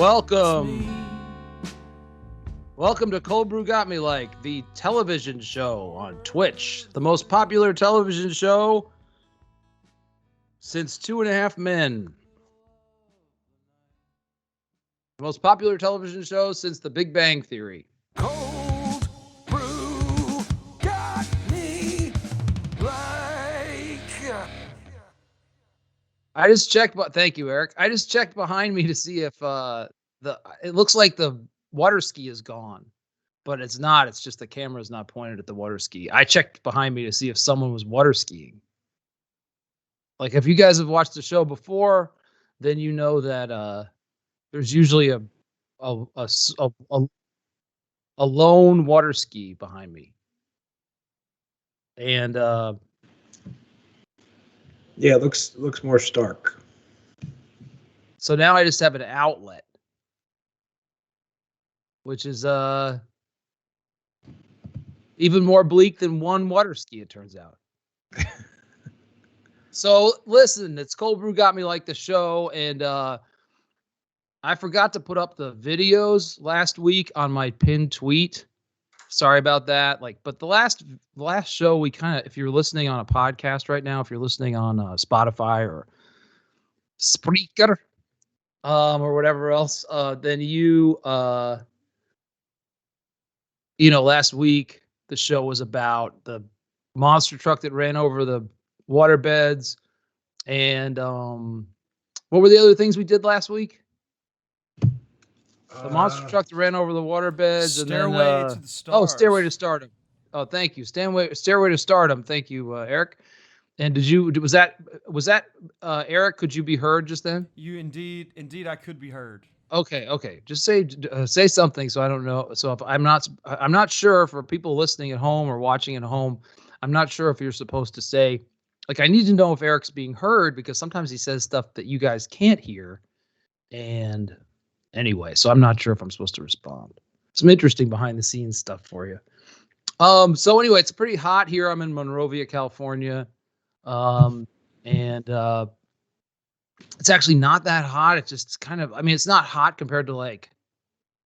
Welcome to Cold Brew Got Me Like, the television show on Twitch. The most popular television show since 2.5 Men. The most popular television show since The Big Bang Theory. Cold Brew Got Me Like. I just checked, thank you, Eric. I just checked behind me to see if it looks like the water ski is gone, but it's not. It's just the camera is not pointed at the water ski. I checked behind me to see if someone was water skiing. Like, if you guys have watched the show before, then you know that there's usually a lone water ski behind me, and yeah, it looks more stark. So now I just have an outlet, which is even more bleak than one water ski, it turns out. So listen, it's Cold Brew Got Me Like the show, and I forgot to put up the videos last week on my pinned tweet. Sorry about that. But the last show, we kind of, if you're listening on a podcast right now, if you're listening on Spotify or Spreaker, or whatever else, then last week the show was about the monster truck that ran over the water beds, and what were the other things we did last week? The monster truck that ran over the water beds, Stairway and then to the Stars. Stairway to Stardom. Oh, thank you, Stairway to Stardom. Thank you, Eric. And was that Eric? Could you be heard just then? You indeed, I could be heard. Okay. Just say something, so I don't know. So if I'm not sure, for people listening at home or watching at home, I'm not sure if you're supposed to say, I need to know if Eric's being heard, because sometimes he says stuff that you guys can't hear. And anyway, so I'm not sure if I'm supposed to respond. Some interesting behind the scenes stuff for you. So anyway, it's pretty hot here. I'm in Monrovia, California. And it's actually not that hot. It's just kind of, it's not hot compared to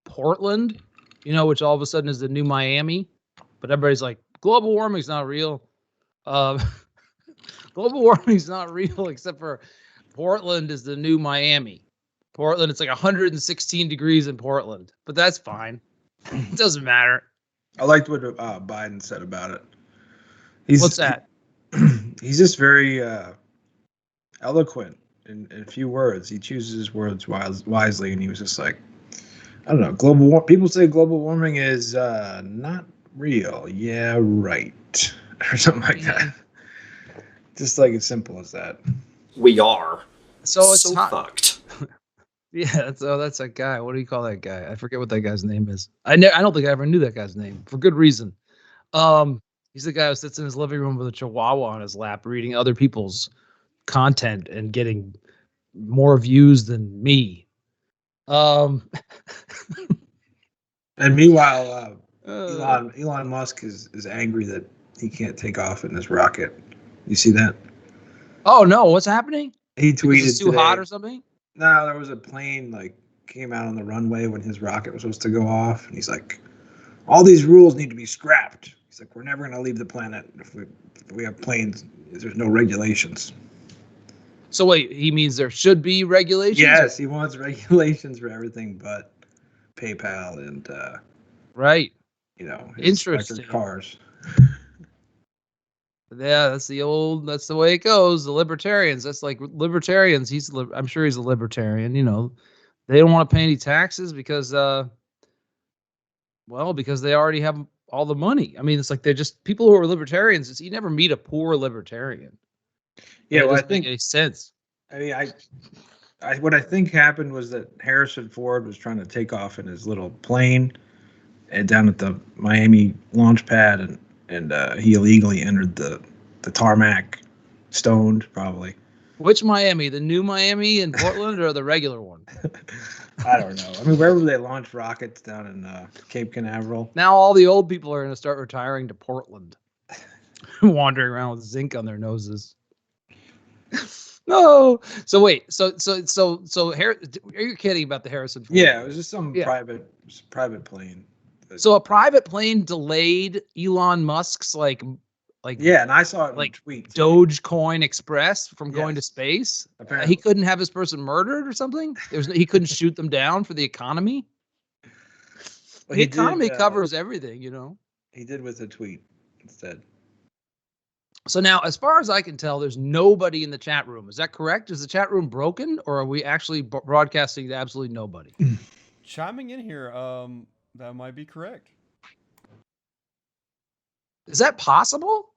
Portland, which all of a sudden is the new Miami, but everybody's like, global warming's not real. Global warming's not real, except for Portland is the new Miami. Portland, it's 116 degrees in Portland, but that's fine. It doesn't matter. I liked what Biden said about it. What's that? He's just very eloquent in a few words. He chooses his words wisely, and he was just like, I don't know, people say global warming is not real. Yeah, right. Or something like that. Just as simple as that. We are. So it's so hot. Fucked. Yeah, that's that guy. What do you call that guy? I forget what that guy's name is. I don't think I ever knew that guy's name, for good reason. He's the guy who sits in his living room with a chihuahua on his lap, reading other people's content and getting more views than me. And meanwhile, Elon Musk is angry that he can't take off in his rocket. You see that? Oh no, what's happening? He tweeted it's too today, hot or something? No, there was a plane came out on the runway when his rocket was supposed to go off, and he's like, all these rules need to be scrapped. He's like, we're never going to leave the planet if we have planes. There's no regulations. So wait, he means there should be regulations? Yes, he wants regulations for everything but PayPal and right. Interesting cars. Yeah, that's the way it goes. The libertarians, that's like libertarians. I'm sure he's a libertarian. They don't want to pay any taxes because they already have all the money. It's like they're just people who are libertarians. You never meet a poor libertarian. Yeah, well, I think it makes sense. What I think happened was that Harrison Ford was trying to take off in his little plane down at the Miami launch pad, and he illegally entered the tarmac, stoned probably. Which Miami? The new Miami in Portland or the regular one? I don't know. Wherever they launch rockets down in Cape Canaveral. Now all the old people are going to start retiring to Portland, wandering around with zinc on their noses. No. So wait. Are you kidding about the Harrison Ford? Yeah, it was just some Yeah. private plane. So a private plane delayed Elon Musk's like Yeah, and I saw it in like a tweet. Dogecoin Express from going to Yes, space. apparently. He couldn't have his person murdered or something. He couldn't shoot them down for the economy. Well, The economy covers everything, you know. He did with a tweet instead. So now, as far as I can tell, there's nobody in the chat room. Is that correct? Is the chat room broken, or are we actually broadcasting to absolutely nobody? Chiming in here, that might be correct. Is that possible?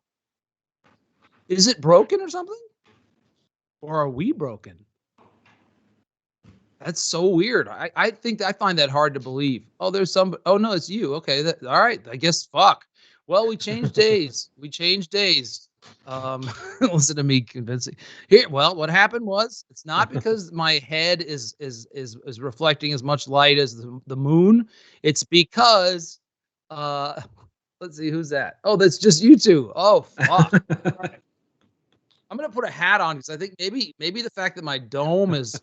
Is it broken or something? Or are we broken? That's so weird. I find that hard to believe. Oh, there's some. Oh no, it's you. Okay, all right. I guess fuck. Well, we changed days. We changed days. Listen to me convincing. Here, well, what happened was it's not because my head is reflecting as much light as the moon. It's because let's see, who's that? Oh, that's just you two. Oh, fuck. All right. I'm gonna put a hat on because I think maybe the fact that my dome is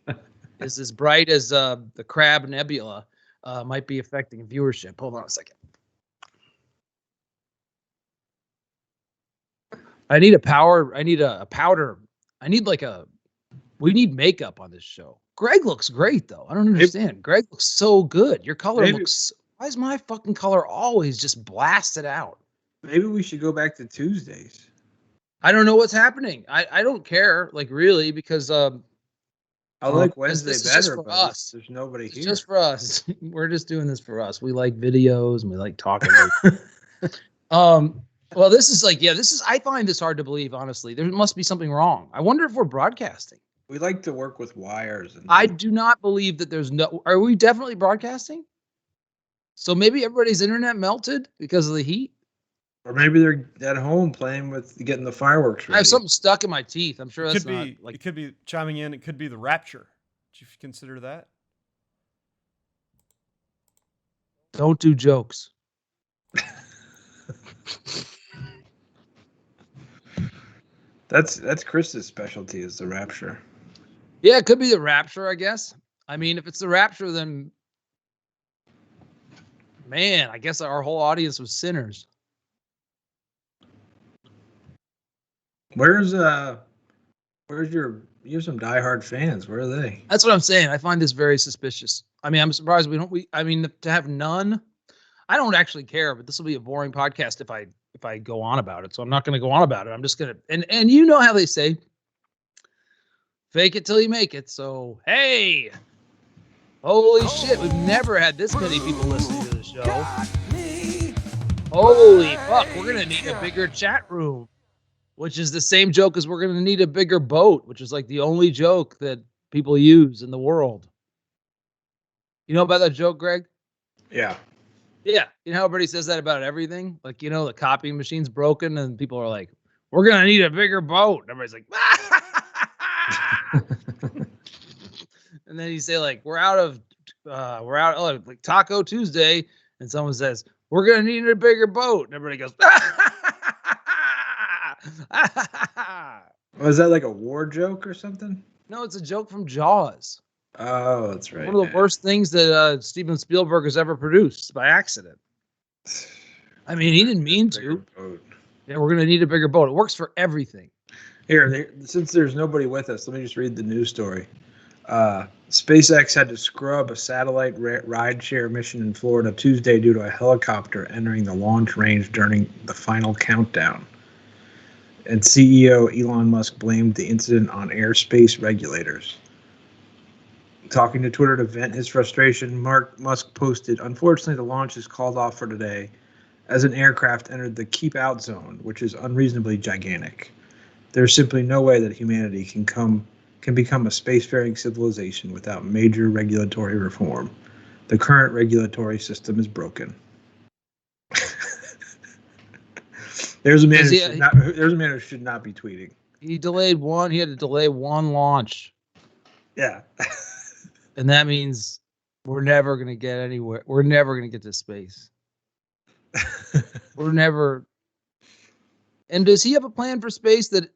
as bright as the Crab Nebula might be affecting viewership. Hold on a second. I need a powder. We need makeup on this show. Greg looks great though. I don't understand. Greg looks so good. Your color looks. Why is my fucking color always just blasted out? Maybe we should go back to Tuesdays. I don't know what's happening. I don't care, like, really, because I like Wednesday this is better, just for but us. there's nobody It's here. just for us. We're just doing this for us. We like videos and we like talking. Well, this is I find this hard to believe, honestly. There must be something wrong. I wonder if we're broadcasting. We like to work with wires. I do not believe that there's no. Are we definitely broadcasting? So maybe everybody's internet melted because of the heat. Or maybe they're at home playing with getting the fireworks ready. I have something stuck in my teeth. I'm sure It that's could be. It could be chiming in. It could be the Rapture. Did you consider that? Don't do jokes. That's Chris's specialty, is the Rapture. Yeah, it could be the Rapture, I guess. I mean, if it's the Rapture, then man, I guess our whole audience was sinners. Where's you have some diehard fans. Where are they? That's what I'm saying. I find this very suspicious. I mean, I'm surprised to have none. I don't actually care, but this will be a boring podcast if I go on about it. So I'm not going to go on about it. I'm just going to, and you know how they say, fake it till you make it. So, hey, holy shit. We've never had this many people listening to the show. Holy fuck. We're going to need a bigger chat room, which is the same joke as we're going to need a bigger boat, which is like the only joke that people use in the world. You know about that joke, Greg? Yeah. Yeah. You know how everybody says that about everything? Like, you know, the copying machine's broken and people are like, we're going to need a bigger boat. And everybody's like, and then you say, like, we're out like Taco Tuesday. And someone says, we're going to need a bigger boat. And everybody goes, Was that like a war joke or something? No, it's a joke from Jaws. Oh, that's right. One of the worst things that Steven Spielberg has ever produced by accident. I mean, he didn't mean to. Yeah, we're going to need a bigger boat. It works for everything. Here, since there's nobody with us, let me just read the news story. SpaceX had to scrub a satellite rideshare mission in Florida Tuesday due to a helicopter entering the launch range during the final countdown. And CEO Elon Musk blamed the incident on airspace regulators. Talking to Twitter to vent his frustration, Musk posted, "Unfortunately, the launch is called off for today as an aircraft entered the keep out zone, which is unreasonably gigantic. There's simply no way that humanity can become a spacefaring civilization without major regulatory reform. The current regulatory system is broken." There's a man who should not be tweeting. He had to delay one launch. Yeah. And that means we're never going to get anywhere. We're never going to get to space. We're never. And does he have a plan for space that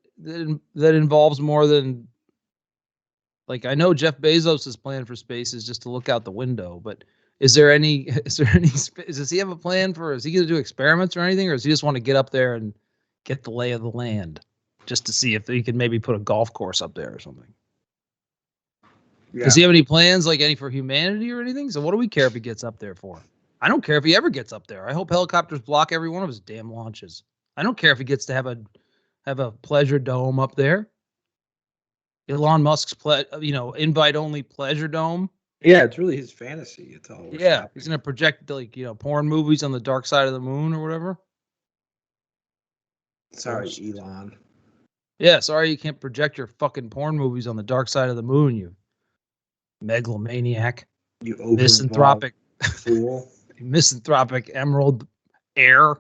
involves more than Like, I know Jeff Bezos' plan for space is just to look out the window, but is there any, does he have a plan for, is he going to do experiments or anything, or does he just want to get up there and get the lay of the land just to see if he can maybe put a golf course up there or something? Yeah. Does he have any plans, like any for humanity or anything? So what do we care if he gets up there for? I don't care if he ever gets up there. I hope helicopters block every one of his damn launches. I don't care if he gets to have a pleasure dome up there. Elon Musk's invite only pleasure dome. Yeah, it's really his fantasy. It's all. Yeah, he's gonna project porn movies on the dark side of the moon or whatever. Sorry, Elon. Yeah, sorry you can't project your fucking porn movies on the dark side of the moon, you megalomaniac. You misanthropic fool. Misanthropic emerald heir.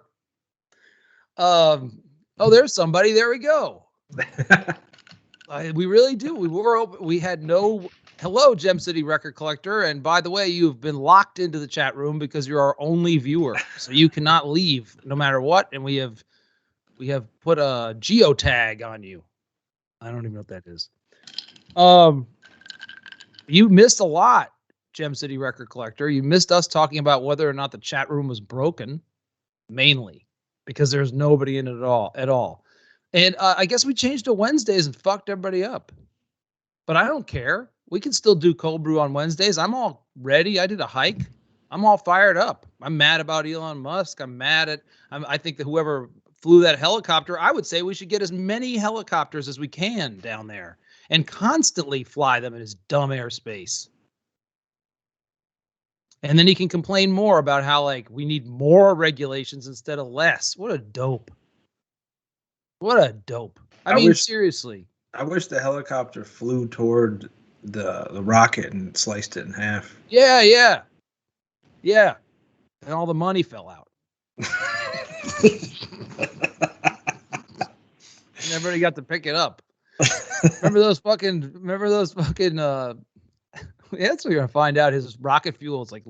There's somebody. There we go. We really do. We were open. We had no. Hello, Gem City Record Collector. And by the way, you've been locked into the chat room because you're our only viewer, so you cannot leave no matter what. And we have put a geotag on you. I don't even know what that is. You missed a lot, Gem City Record Collector. You missed us talking about whether or not the chat room was broken, mainly because there's nobody in it at all. And I guess we changed to Wednesdays and fucked everybody up. But I don't care. We can still do cold brew on Wednesdays. I'm all ready. I did a hike. I'm all fired up. I'm mad about Elon Musk. I think that whoever flew that helicopter, I would say we should get as many helicopters as we can down there and constantly fly them in his dumb airspace. And then he can complain more about how, like, we need more regulations instead of less. What a dope. What a dope. I mean, seriously. I wish the helicopter flew toward the rocket and sliced it in half. Yeah. And all the money fell out. And everybody got to pick it up. Remember those fucking that's what you're gonna find out. His rocket fuel is like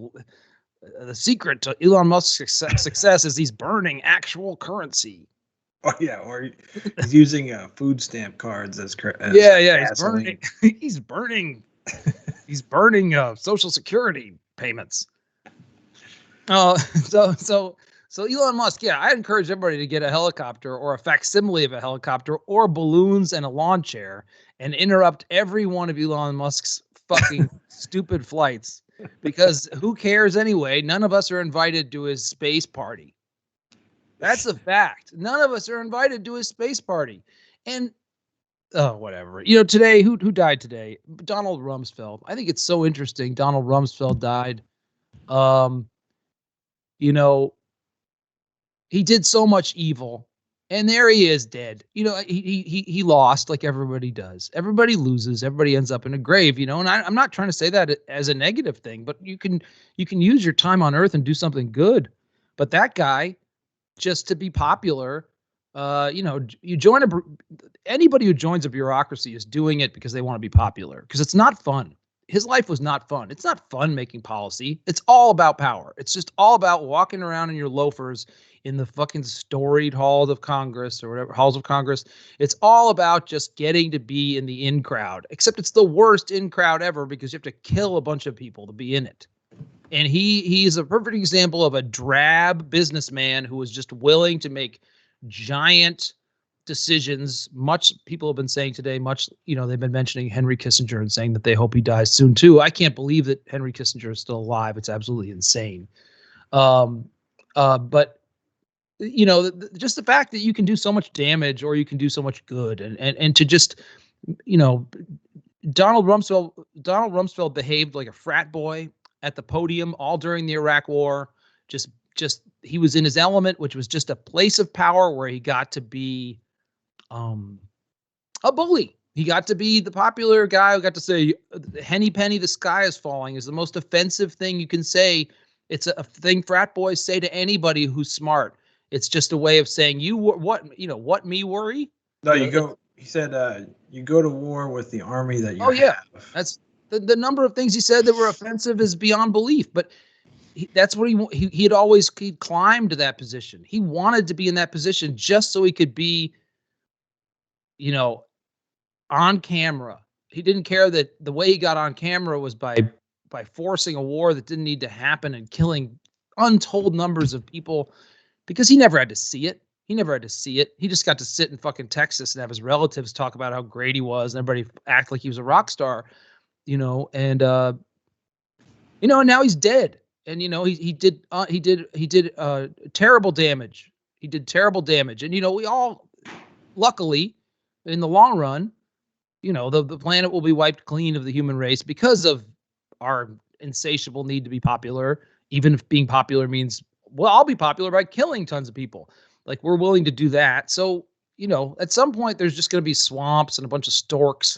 the secret to Elon Musk's success is he's burning actual currency. Oh yeah, or he's using food stamp cards as gasoline. He's burning Social Security payments. So Elon Musk, yeah, I encourage everybody to get a helicopter or a facsimile of a helicopter or balloons and a lawn chair and interrupt every one of Elon Musk's fucking stupid flights, because who cares anyway? None of us are invited to his space party. That's a fact. None of us are invited to his space party. And whatever. Today, who died today? Donald Rumsfeld. I think it's so interesting. Donald Rumsfeld died. He did so much evil, and there he is dead. He lost, like everybody does. Everybody loses. Everybody ends up in a grave. And I'm not trying to say that as a negative thing, but you can use your time on Earth and do something good. But that guy, just to be popular, anybody who joins a bureaucracy is doing it because they want to be popular, because it's not fun. His life was not fun. It's not fun making policy. It's all about power. It's just all about walking around in your loafers in the fucking storied halls of Congress or whatever, halls of Congress. It's all about just getting to be in the in crowd, except it's the worst in crowd ever because you have to kill a bunch of people to be in it. And he is a perfect example of a drab businessman who is just willing to make giant decisions. Much people have been saying today, they've been mentioning Henry Kissinger and saying that they hope he dies soon too. I can't believe that Henry Kissinger is still alive. It's absolutely insane. But just the fact that you can do so much damage or you can do so much good, and to just, Donald Rumsfeld behaved like a frat boy at the podium all during the Iraq War. Just he was in his element, which was just a place of power where he got to be a bully. He got to be the popular guy who got to say, "Henny penny, the sky is falling" is the most offensive thing you can say. It's a thing frat boys say to anybody who's smart. It's just a way of saying, what me worry? No, you go. He said, you go to war with the army that you have. That's the number of things he said that were offensive is beyond belief. But that's what he had always climbed to that position. He wanted to be in that position just so he could be, on camera didn't care that the way he got on camera was by forcing a war that didn't need to happen and killing untold numbers of people because he never had to see it. He never had to see it. He just got to sit in fucking Texas and have his relatives talk about how great he was and everybody act like he was a rock star, and now he's dead. And he did terrible damage. He did terrible damage. And we all, luckily, in the long run, the planet will be wiped clean of the human race because of our insatiable need to be popular, even if being popular means, well, I'll be popular by killing tons of people. Like, we're willing to do that. So, at some point there's just going to be swamps and a bunch of storks.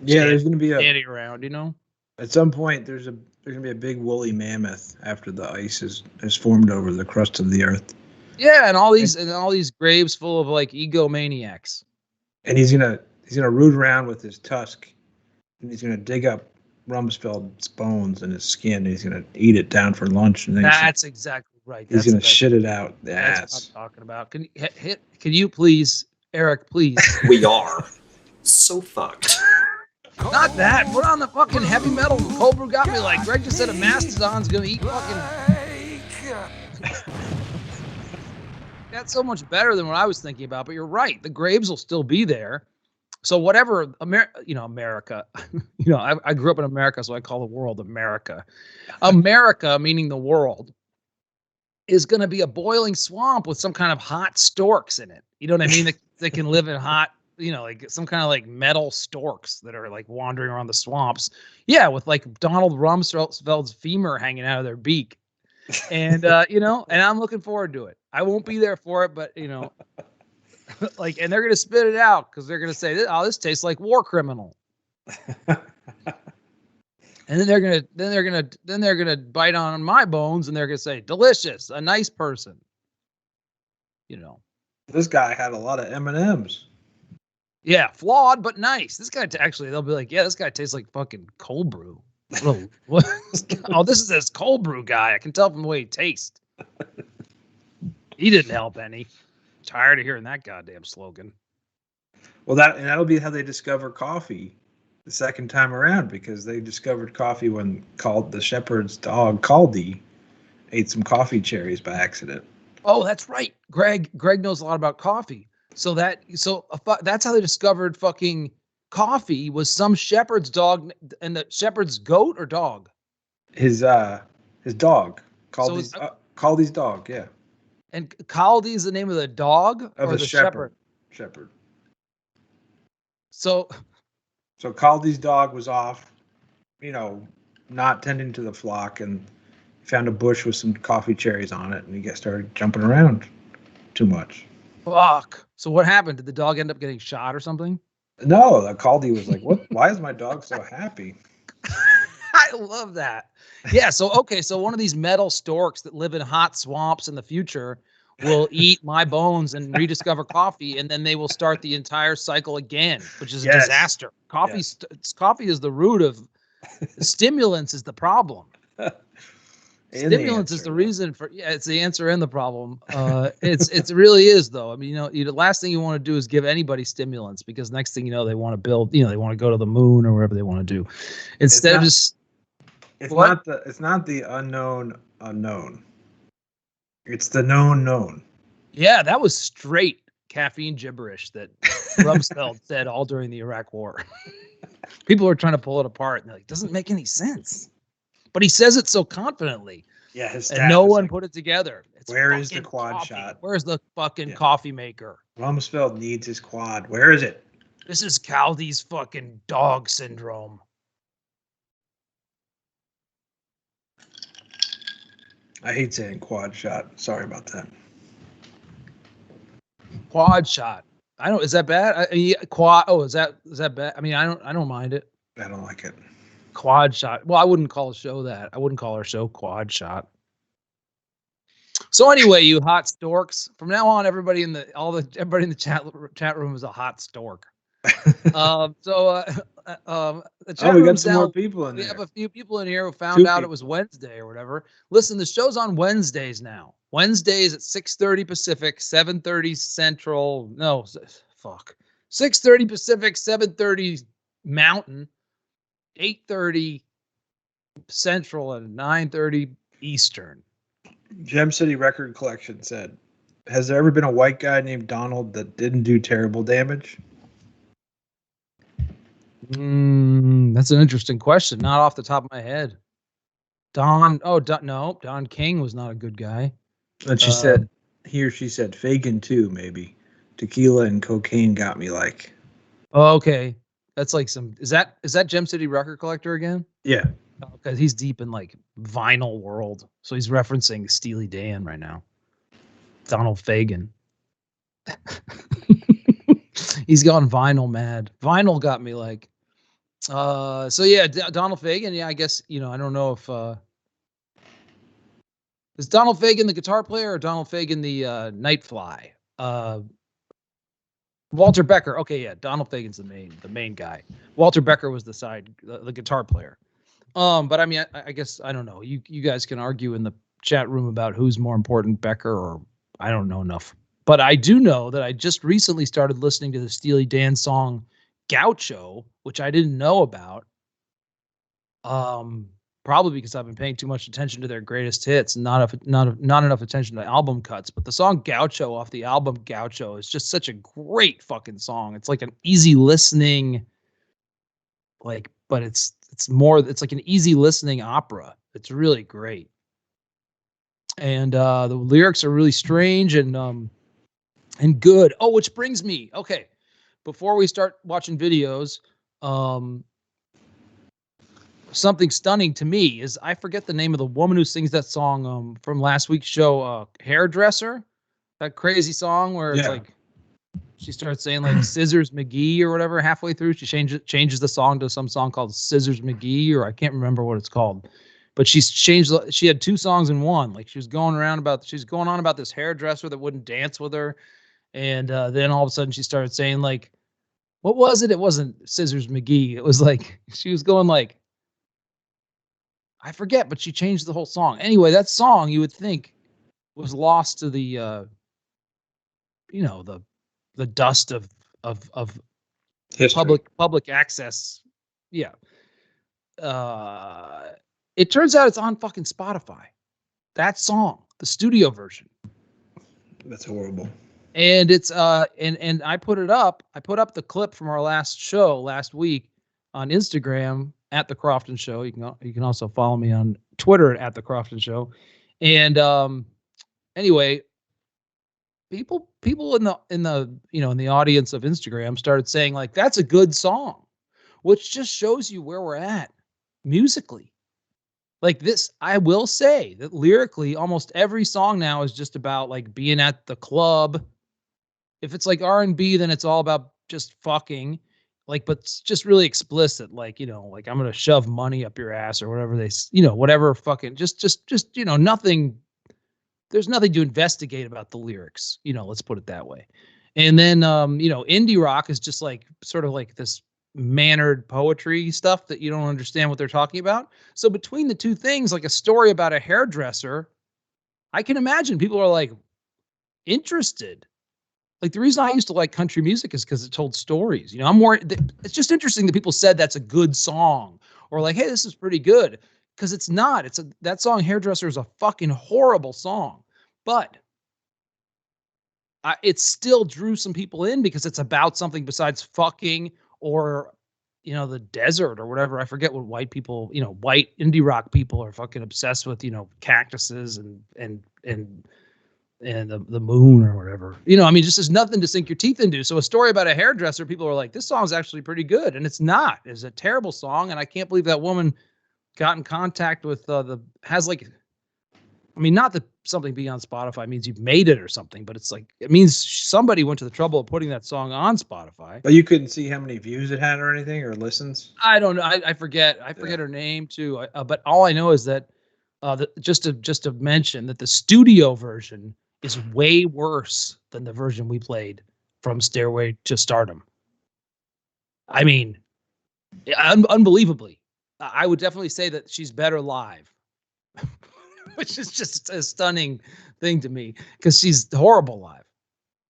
Yeah, there's going to be standing around, At some point there's going to be a big woolly mammoth after the ice is formed over the crust of the earth. Yeah, and all these graves full of like egomaniacs. And he's gonna root around with his tusk, and he's gonna dig up Rumsfeld's bones and his skin. And he's gonna eat it down for lunch. And then that's exactly right. He's gonna shit it out the that's ass. What I'm talking about. Can you please, Eric? Please. We are so fucked. Not that. Put on the fucking heavy metal. Cold-brew got me like Greg just said. A mastodon's gonna eat fucking. That's so much better than what I was thinking about. But you're right. The graves will still be there. So whatever, America. I grew up in America, so I call the world America. America, meaning the world, is going to be a boiling swamp with some kind of hot storks in it. You know what I mean? They can live in hot, like some kind of like metal storks that are like wandering around the swamps. Yeah, with like Donald Rumsfeld's femur hanging out of their beak. And, and I'm looking forward to it. I won't be there for it, but, like, and they're going to spit it out because they're going to say, oh, this tastes like war criminal. And then they're gonna bite on my bones and they're gonna say, delicious, a nice person. This guy had a lot of M&Ms. Yeah, flawed but nice. This guy they'll be like, yeah, this guy tastes like fucking cold brew. What? Oh, this is this cold brew guy. I can tell from the way he tastes. He didn't help any. Tired of hearing that goddamn slogan. Well, that'll be how they discover coffee the second time around, because they discovered coffee when the shepherd's dog Caldy ate some coffee cherries by accident. Oh, that's right. Greg knows a lot about coffee. So that's how they discovered fucking coffee, was some shepherd's dog, and the shepherd's goat or dog? His dog. Caldy's dog, yeah. And Caldy is the name of the dog or the shepherd? Shepherd. So Caldy's dog was off, not tending to the flock, and found a bush with some coffee cherries on it, and he started jumping around too much. Fuck. So what happened? Did the dog end up getting shot or something? No, Caldy was like, "What? Why is my dog so happy?" I love that. Yeah. So one of these metal storks that live in hot swamps in the future will eat my bones and rediscover coffee, and then they will start the entire cycle again, which is a disaster. Coffee is the root of stimulants is the problem. Stimulants is the reason for it's the answer and the problem. It really is though. I mean, the last thing you want to do is give anybody stimulants, because next thing you know, they want to build, they want to go to the moon or whatever they want to do. It's not the unknown. It's the known. Yeah, that was straight caffeine gibberish that Rumsfeld said all during the Iraq War. People are trying to pull it apart, and they're like, doesn't make any sense. But he says it so confidently. Yeah, and no one put it together. Where is the quad shot? Where's the fucking coffee maker? Rumsfeld needs his quad. Where is it? This is Caldy's fucking dog syndrome. I hate saying quad shot. Sorry about that. Quad shot. Is that bad? Quad. Oh, is that bad? I mean, I don't mind it. I don't like it. Quad shot. Well, I wouldn't call a show that. I wouldn't call our show Quad Shot. So anyway, you hot storks. From now on, everybody in the chat room is a hot stork. The chat we got some more people in there. We have a few people in here who found out it was Wednesday or whatever. Listen, the show's on Wednesdays now. Wednesdays at 6:30 Pacific, 7:30 Central. No, fuck. 6:30 Pacific, 7:30 Mountain, 8:30 Central, and 9:30 Eastern. Gem City Record Collection said, "Has there ever been a white guy named Donald that didn't do terrible damage?" That's an interesting question. Not off the top of my head. No, Don King was not a good guy. And she said, he or she said, Fagin too, maybe. Tequila and cocaine got me like. Oh, okay. That's like is that Gem City Record Collector again? Yeah. Because he's deep in like vinyl world. So he's referencing Steely Dan right now. Donald Fagen. He's gone vinyl mad. Vinyl got me like. So yeah, Donald Fagen. Yeah, I guess, I don't know if is Donald Fagen the guitar player or Donald Fagen the Nightfly? Walter Becker. Okay, yeah, Donald Fagen's the main guy. Walter Becker was the guitar player. But I mean, I guess I don't know. You guys can argue in the chat room about who's more important, Becker or I don't know enough. But I do know that I just recently started listening to the Steely Dan song Gaucho, which I didn't know about. Probably because I've been paying too much attention to their greatest hits and not enough attention to album cuts. But the song Gaucho off the album Gaucho is just such a great fucking song. It's like an easy listening, but it's like an easy listening opera. It's really great. And the lyrics are really strange and good. Oh, which brings me, okay, before we start watching videos, something stunning to me is I forget the name of the woman who sings that song from last week's show, Hairdresser. That crazy song where it's like she starts saying like Scissors McGee or whatever halfway through. She changes the song to some song called Scissors McGee, or I can't remember what it's called. But she had two songs in one. Like she's going on about this hairdresser that wouldn't dance with her. And then all of a sudden she started saying like, what was it? It wasn't Scissors McGee. It was like, she was going like, I forget, but she changed the whole song. Anyway, that song you would think was lost to the, the dust of history. public access. Yeah. It turns out it's on fucking Spotify. That song, the studio version. That's horrible. And it's and I put it up. I put up the clip from our last show last week on Instagram at the Crofton Show. You can also follow me on Twitter at the Crofton Show. And anyway, people in the audience of Instagram started saying like, that's a good song, which just shows you where we're at musically. Like this, I will say that lyrically, almost every song now is just about like being at the club. If it's like R&B, then it's all about just fucking, like, but it's just really explicit. Like, like I'm going to shove money up your ass or whatever whatever fucking just, nothing. There's nothing to investigate about the lyrics, let's put it that way. And then, indie rock is just like sort of like this mannered poetry stuff that you don't understand what they're talking about. So between the two things, like a story about a hairdresser, I can imagine people are like interested. Like the reason I used to like country music is because it told stories. It's just interesting that people said that's a good song or like, hey, this is pretty good, because it's not. That song Hairdresser is a fucking horrible song, but it still drew some people in because it's about something besides fucking or the desert or whatever. I forget what white people, white indie rock people are fucking obsessed with, cactuses and the moon or whatever. Just there's nothing to sink your teeth into. So a story about a hairdresser, people are like, this song's actually pretty good, and it's not. It's a terrible song, and I can't believe that woman got in contact with not that something being on Spotify means you've made it or something, but it's like, it means somebody went to the trouble of putting that song on Spotify. But you couldn't see how many views it had or anything, or listens? I don't know. I forget. I forget her name too. But all I know is that just to mention that the studio version is way worse than the version we played from Stairway to Stardom. I mean, unbelievably. I would definitely say that she's better live, which is just a stunning thing to me because she's horrible live.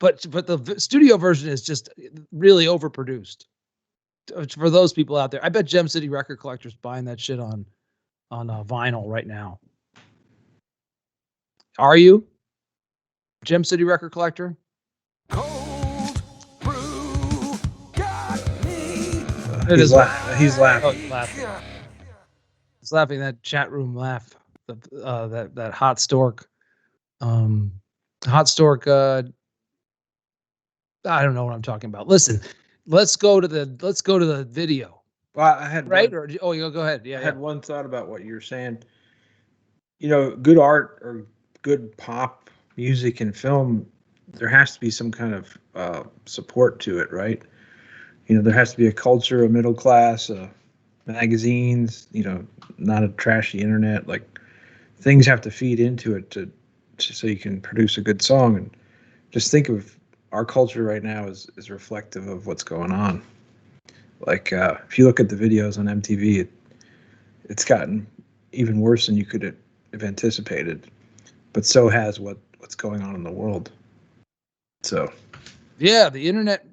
But the studio version is just really overproduced. for those people out there, I bet Gem City Record Collector's buying that shit on vinyl right now. Are you? Gem City Record Collector? Cold brew got me. He's Oh, laughing. he's laughing. He's laughing. That chat room laugh. That hot stork. Hot stork. I don't know what I'm talking about. Listen, let's go to the video. Well, I had Right? one, Or you go ahead. Yeah. I had one thought about what you're saying. You know, good art or good pop music and film, there has to be some kind of support to it, right? You know, there has to be a culture, a middle class, magazines. You know, not a trashy internet. Like things have to feed into it to so you can produce a good song. And just think of our culture right now is reflective of what's going on. Like if you look at the videos on MTV, it's gotten even worse than you could have anticipated. But so has what's going on in the world. So yeah, the internet.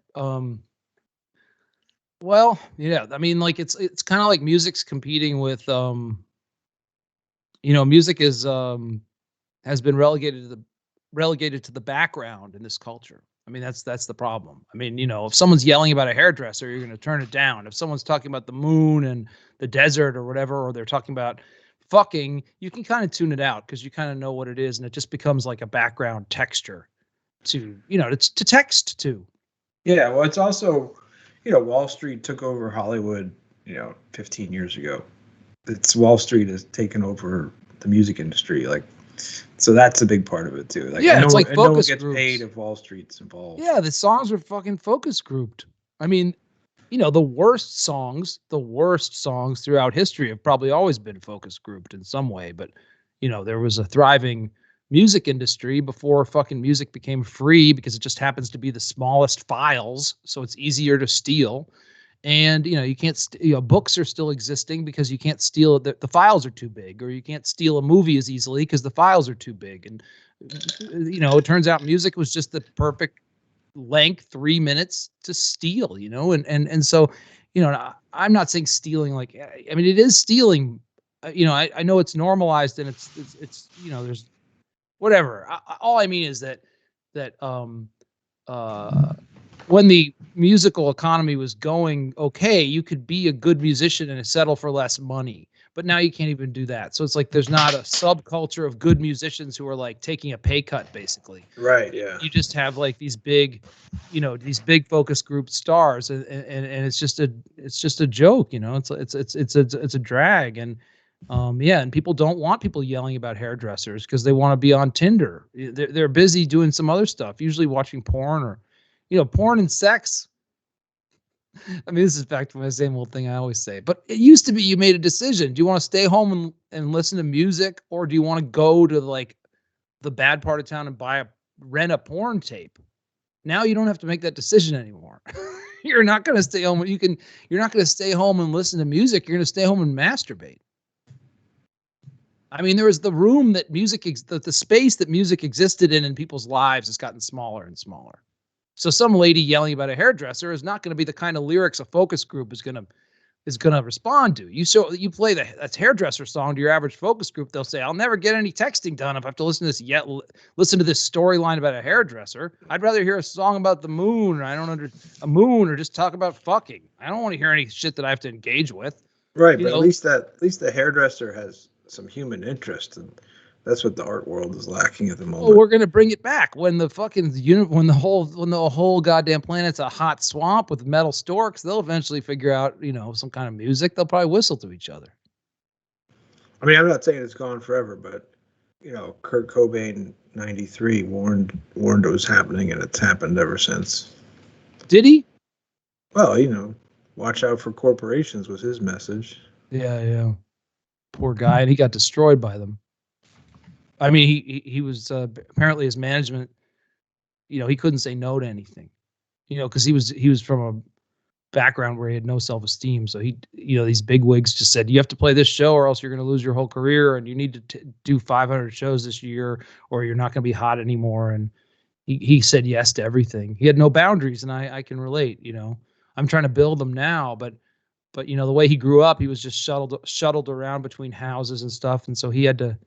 Well, yeah, I mean, like it's kind of like music's competing with music is has been relegated to the background in this culture. I mean, that's the problem. I mean, if someone's yelling about a hairdresser, you're going to turn it down. If someone's talking about the moon and the desert or whatever, or they're talking about fucking, you can kind of tune it out because you kind of know what it is, and it just becomes like a background texture to text to. yeah, well, it's also, Wall Street took over Hollywood, 15 years ago. It's Wall Street has taken over the music industry, like, so that's a big part of it too. Like, yeah, it's like no one focus gets groups. paid if Wall Street's involved. Yeah, the songs were fucking focus grouped. I mean, the worst songs throughout history have probably always been focus grouped in some way. But, there was a thriving music industry before fucking music became free because it just happens to be the smallest files. So it's easier to steal. And, you can't, books are still existing because you can't steal the files are too big, or you can't steal a movie as easily because the files are too big. And, it turns out music was just the perfect length, 3 minutes to steal, and so, I'm not saying stealing, like, I mean, it is stealing, I know it's normalized and it's there's whatever. All I mean is that when the musical economy was going okay, you could be a good musician and settle for less money. But now you can't even do that. So it's like there's not a subculture of good musicians who are like taking a pay cut, basically. Right. Yeah. You just have like these big focus group stars, and it's just a joke. It's a drag, and and people don't want people yelling about hairdressers because they want to be on Tinder. They're busy doing some other stuff, usually watching porn or porn and sex. I mean, this is back to my same old thing I always say. But it used to be you made a decision. Do you want to stay home and listen to music, or do you want to go to like the bad part of town and rent a porn tape? Now you don't have to make that decision anymore. You're not going to stay home. You're not going to stay home and listen to music. You're going to stay home and masturbate. I mean, there was the room that the space that music existed in people's lives has gotten smaller and smaller. So some lady yelling about a hairdresser is not going to be the kind of lyrics a focus group is going to respond to. You play that's hairdresser song to your average focus group, they'll say, "I'll never get any texting done if I have to listen to this storyline about a hairdresser. I'd rather hear a song about the moon, or a moon, or just talk about fucking. I don't want to hear any shit that I have to engage with." Right, but at least the hairdresser has some human interest, and that's what the art world is lacking at the moment. Well, we're gonna bring it back when the whole goddamn planet's a hot swamp with metal storks. They'll eventually figure out, some kind of music. They'll probably whistle to each other. I mean, I'm not saying it's gone forever, but Kurt Cobain, 93, warned it was happening, and it's happened ever since. Did he? Well, watch out for corporations was his message. Yeah. Poor guy, and he got destroyed by them. I mean, he was apparently his management. He couldn't say no to anything. Because he was from a background where he had no self-esteem. So these big wigs just said, "You have to play this show, or else you're going to lose your whole career, and you need to do 500 shows this year, or you're not going to be hot anymore." And he said yes to everything. He had no boundaries, and I can relate. I'm trying to build them now, but you know, the way he grew up, he was just shuttled around between houses and stuff, and so he had to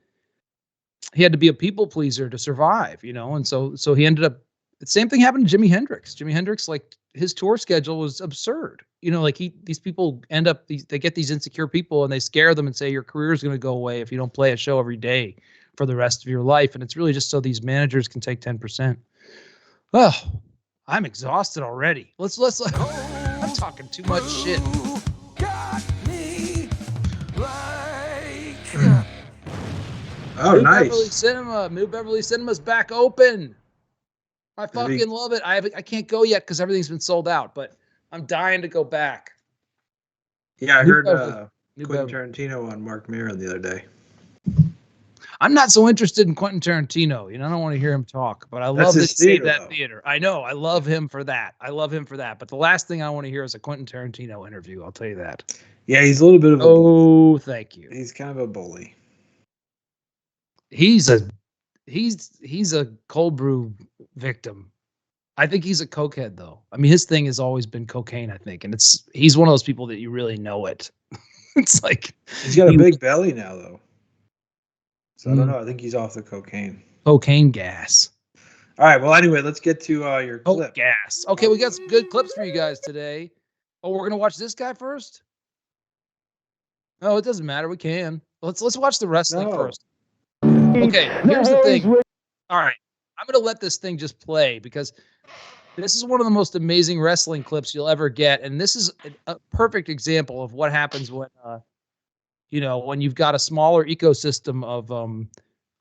be a people pleaser to survive, you know, and so he ended up. The same thing happened to Jimi Hendrix. Jimi Hendrix, like, his tour schedule was absurd. You know, like these people end up, they get these insecure people and they scare them and say your career is going to go away if you don't play a show every day for the rest of your life. And it's really just so these managers can take 10%. Oh, I'm exhausted already. Let's I'm talking too much shit. Got me like Oh, New nice. Beverly Cinema. New Beverly Cinema's back open. I fucking love it. I can't go yet because everything's been sold out, but I'm dying to go back. Yeah, I New heard Beverly. Quentin Tarantino on Mark Maron the other day. I'm not so interested in Quentin Tarantino. You know, I don't want to hear him talk, but I love that he saved that theater. I know. I love him for that. But the last thing I want to hear is a Quentin Tarantino interview. I'll tell you that. Yeah, he's a little bit of a Oh, thank you. He's kind of a bully. He's a cold brew victim. I think he's a cokehead, though. I mean, his thing has always been cocaine, I think, and he's one of those people that you really know it. It's like he's got a big belly now, though. So I don't know. I think he's off the cocaine. Cocaine gas. All right. Well, anyway, let's get to your clip. Gas. Okay, we got some good clips for you guys today. Oh, we're gonna watch this guy first. Oh, it doesn't matter. We can. Let's watch the wrestling first. Okay. Here's the thing. All right. I'm gonna let this thing just play because this is one of the most amazing wrestling clips you'll ever get, and this is a perfect example of what happens when you know, when you've got a smaller ecosystem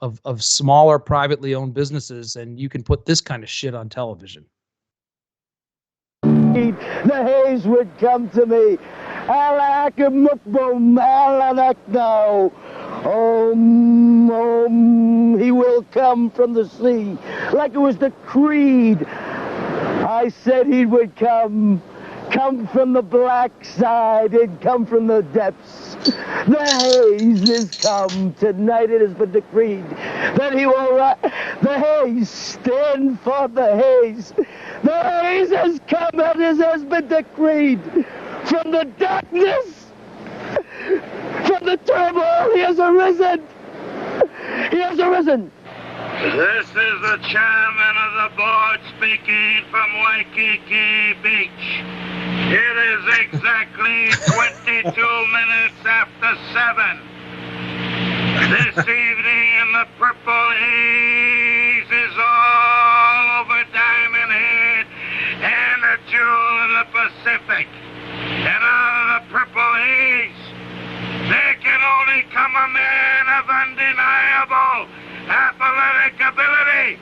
of smaller privately owned businesses, and you can put this kind of shit on television. The haze would come to me. He will come from the sea like it was the creed. I said he would come from the black side, he'd come from the depths. The haze is come. Tonight it has been decreed that he will rise. The haze, stand for the haze. The haze has come and it has been decreed. From the darkness, from the turmoil, he has arisen. He has arisen. This is the chairman of the board speaking from Waikiki Beach. It is exactly 22 minutes after 7. This evening in the purple haze is all over Diamond Head and the Jewel in the Pacific. And out of the purple haze, there can only come a man of undeniable athletic ability.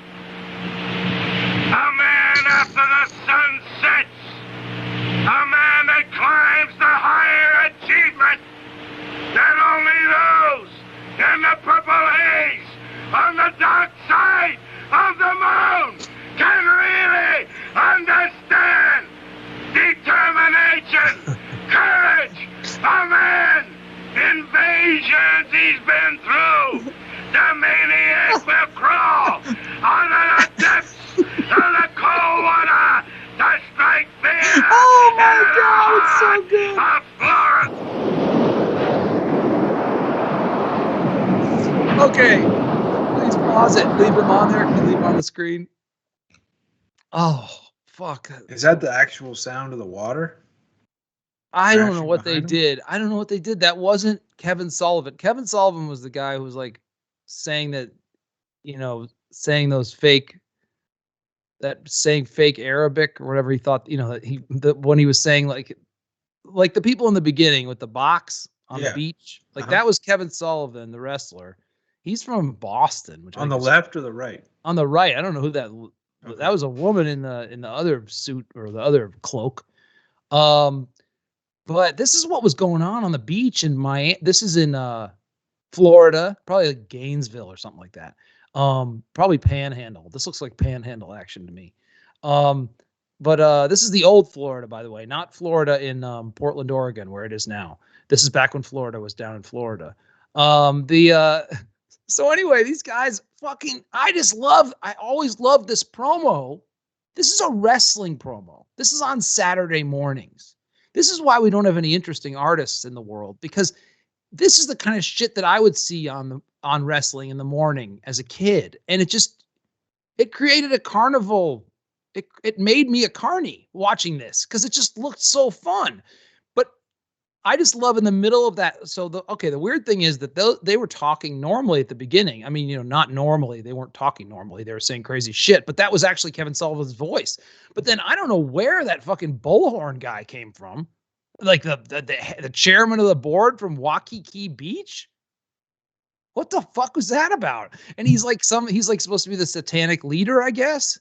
A man after the sun sets. A man that climbs the higher achievement that only those in the purple haze on the dark side of the moon can really understand. Determination, courage, a man, invasions he's been through. The maniac will crawl under the depths of the cold water to strike fear. Oh my God, it's so good. Okay, please pause it. Leave him on there. Can you leave him on the screen? Oh, fuck. Is that the actual sound of the water? I don't know what they did. I don't know what they did. That wasn't Kevin Sullivan. Kevin Sullivan was the guy who was like saying that, you know, saying fake Arabic or whatever he thought, you know, that when he was saying like the people in the beginning with the box on the beach, like that was Kevin Sullivan, the wrestler. He's from Boston. Which on the left or the right? On the right. I don't know who that. Okay. That was a woman in the other suit or the other cloak. But this is what was going on the beach in Miami. This is in Florida, probably like Gainesville or something like that. Probably Panhandle. This looks like Panhandle action to me. But this is the old Florida, by the way, not Florida in Portland, Oregon, where it is now. This is back when Florida was down in Florida. So anyway, these guys I always loved this promo This is a wrestling promo. This is on Saturday mornings. This is why we don't have any interesting artists in the world, because this is the kind of shit that I would see on wrestling in the morning as a kid. And it created a carnival. It made me a carny watching this because it just looked so fun. But I just love in the middle of that. So the weird thing is that they were talking normally at the beginning. I mean, not normally. They weren't talking normally. They were saying crazy shit, but that was actually Kevin Sullivan's voice. But then I don't know where that fucking bullhorn guy came from. Like the chairman of the board from Waikiki Beach. What the fuck was that about? And he's like supposed to be the satanic leader, I guess.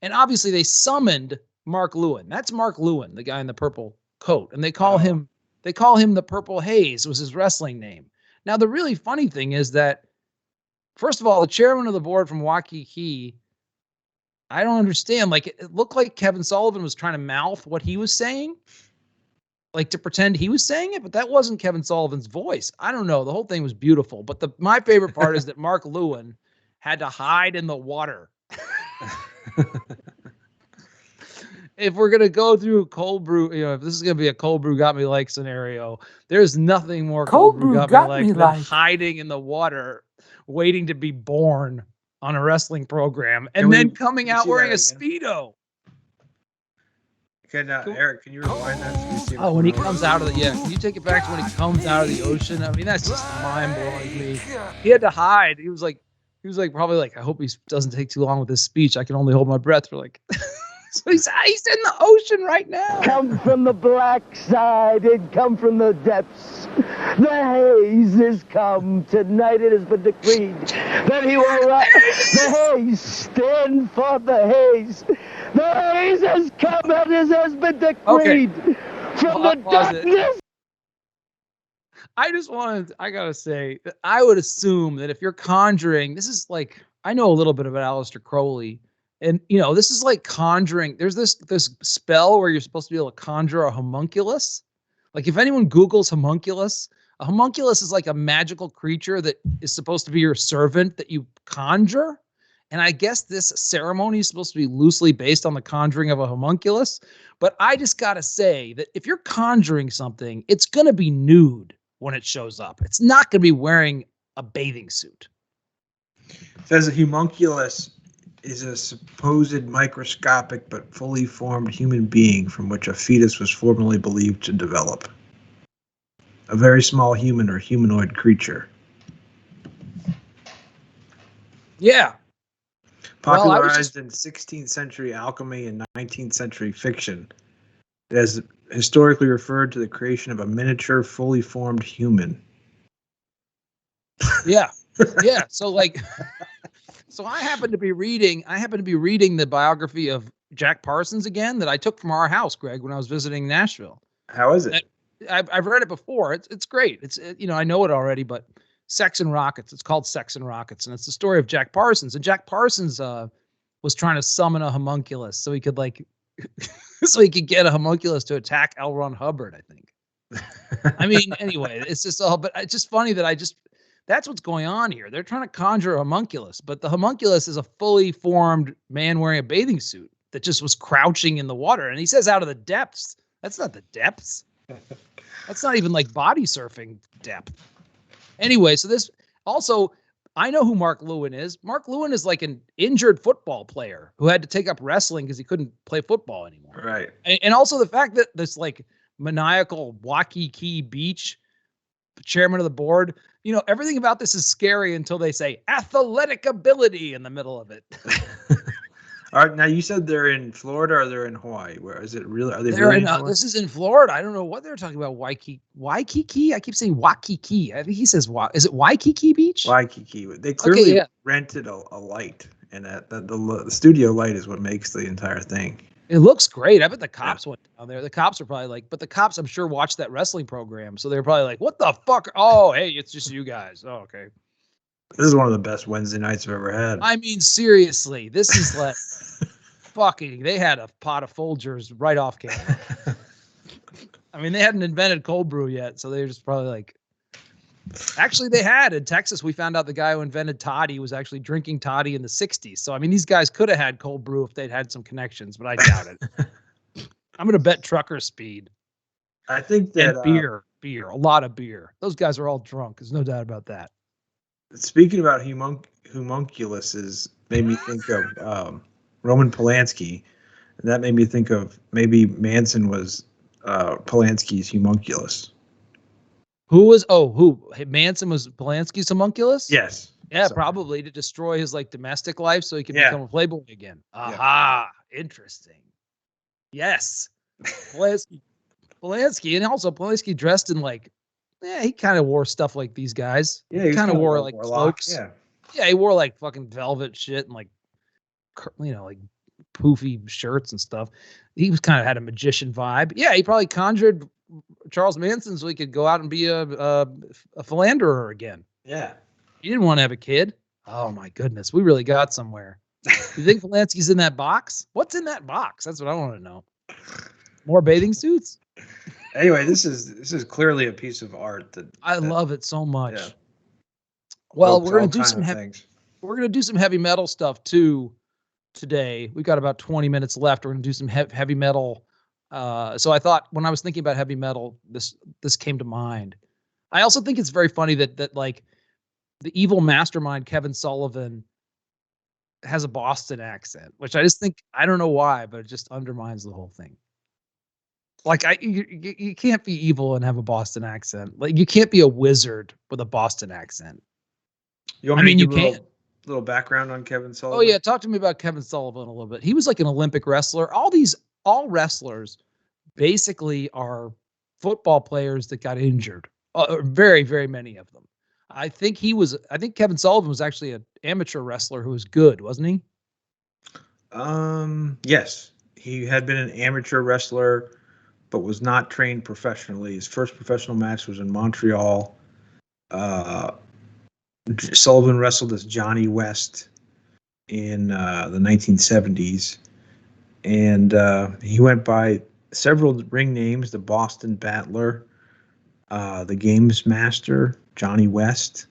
And obviously they summoned Mark Lewin. That's Mark Lewin, the guy in the purple coat. And they call him the Purple Haze was his wrestling name. Now, the really funny thing is that, first of all, the chairman of the board from Waikiki, I don't understand. Like, it looked like Kevin Sullivan was trying to mouth what he was saying, like to pretend he was saying it, but that wasn't Kevin Sullivan's voice. I don't know. The whole thing was beautiful. But my favorite part is that Mark Lewin had to hide in the water. If we're going to go through cold brew, if this is going to be a cold brew got me like scenario, there's nothing more cold brew got me like than hiding in the water, waiting to be born on a wrestling program, and then coming out wearing a Speedo. Eric, can you rewind that? Oh, when he comes out of the, can you take it back to when he comes out of the ocean? I mean, that's just mind blowing to me. He had to hide. He was like probably like, I hope he doesn't take too long with his speech. I can only hold my breath for like. So he's in the ocean right now. Come from the black side and come from the depths. The haze is come. Tonight it has been decreed that he will rise. The haze, stand for the haze. The haze has come and it has been decreed from the darkness. I gotta say, I would assume that if you're conjuring, this is like, I know a little bit about Aleister Crowley. And, this is like conjuring. There's this spell where you're supposed to be able to conjure a homunculus. Like, if anyone Googles homunculus, a homunculus is like a magical creature that is supposed to be your servant that you conjure. And I guess this ceremony is supposed to be loosely based on the conjuring of a homunculus. But I just got to say that if you're conjuring something, it's going to be nude when it shows up. It's not going to be wearing a bathing suit. It says a homunculus is a supposed microscopic but fully formed human being from which a fetus was formerly believed to develop. A very small human or humanoid creature. Yeah. Popularized in 16th century alchemy and 19th century fiction. It has historically referred to the creation of a miniature, fully formed human. Yeah. Yeah. So like... So I happen to be reading the biography of Jack Parsons again that I took from our house, Greg, when I was visiting Nashville. How is it? I've read it before. It's great. It's I know it already, but Sex and Rockets. It's called Sex and Rockets, and it's the story of Jack Parsons. And Jack Parsons was trying to summon a homunculus so he could get a homunculus to attack L. Ron Hubbard, I think. I mean, anyway, it's just all, but it's just funny that that's what's going on here. They're trying to conjure a homunculus, but the homunculus is a fully formed man wearing a bathing suit that just was crouching in the water. And he says out of the depths. That's not the depths. That's not even like body surfing depth. Anyway, so this also, I know who Mark Lewin is. Mark Lewin is like an injured football player who had to take up wrestling because he couldn't play football anymore. Right. And also the fact that this like maniacal Waikiki Beach chairman of the board, everything about this is scary until they say athletic ability in the middle of it. All right, now you said they're in Florida or they're in Hawaii. Where is it really? Are they they're really in this is in Florida. I don't know what they're talking about. Waikiki? I keep saying Waikiki. I think he says is it Waikiki Beach? Waikiki. They clearly rented a light, and the studio light is what makes the entire thing. It looks great. I bet the cops went down there. The cops are probably like, but the cops, I'm sure, watched that wrestling program. So they're probably like, what the fuck? Oh, hey, it's just you guys. Oh, okay. This is one of the best Wednesday nights I've ever had. I mean, seriously, this is like fucking, they had a pot of Folgers right off camera. I mean, they hadn't invented cold brew yet. So they're just probably like, Actually, they had in Texas. We found out the guy who invented toddy was actually drinking toddy in the 60s. So, I mean, these guys could have had cold brew if they'd had some connections, but I doubt it. I'm going to bet trucker speed. I think that And beer, a lot of beer. Those guys are all drunk. There's no doubt about that. speaking about homunculuses made me think of Roman Polanski. And that made me think of maybe Manson was Polanski's homunculus. Manson was Polanski's homunculus? Yes. Yeah, So- probably to destroy his like domestic life so he could Yeah. become a playboy again. Aha, interesting. Yes. Polanski, and also Polanski dressed in like, he kind of wore stuff like these guys. Yeah, he was kind of wore a like warlock. cloaks. Yeah. Yeah, he wore like fucking velvet shit and like, like poofy shirts and stuff. He was kind of had a magician vibe. Yeah, he probably conjured Charles Manson so he could go out and be a philanderer again. Yeah. He didn't want to have a kid. Oh my goodness, we really got somewhere. You think Polanski's in that box? What's in that box? That's what I want to know. More bathing suits? Anyway, this is clearly a piece of art that I love it so much. Yeah. Well, evokes we're gonna all do kinds some of heavy. things. We're gonna do some heavy metal stuff too today. We've got about 20 minutes left. We're gonna do some heavy metal. So I thought when I was thinking about heavy metal, this came to mind. I also think it's very funny that like the evil mastermind Kevin Sullivan has a Boston accent, which I just think I don't know why, but it just undermines the whole thing. Like you can't be evil and have a Boston accent. Like you can't be a wizard with a Boston accent. You want I me mean, to you give a can't. little background on Kevin Sullivan? Oh yeah, talk to me about Kevin Sullivan a little bit. He was like an Olympic wrestler. All wrestlers basically are football players that got injured. Very, very many of them. I think Kevin Sullivan was actually an amateur wrestler who was good, wasn't he? Yes. He had been an amateur wrestler, but was not trained professionally. His first professional match was in Montreal. Sullivan wrestled as Johnny West in the 1970s. And he went by several ring names: the Boston Battler, the Games Master, Johnny West,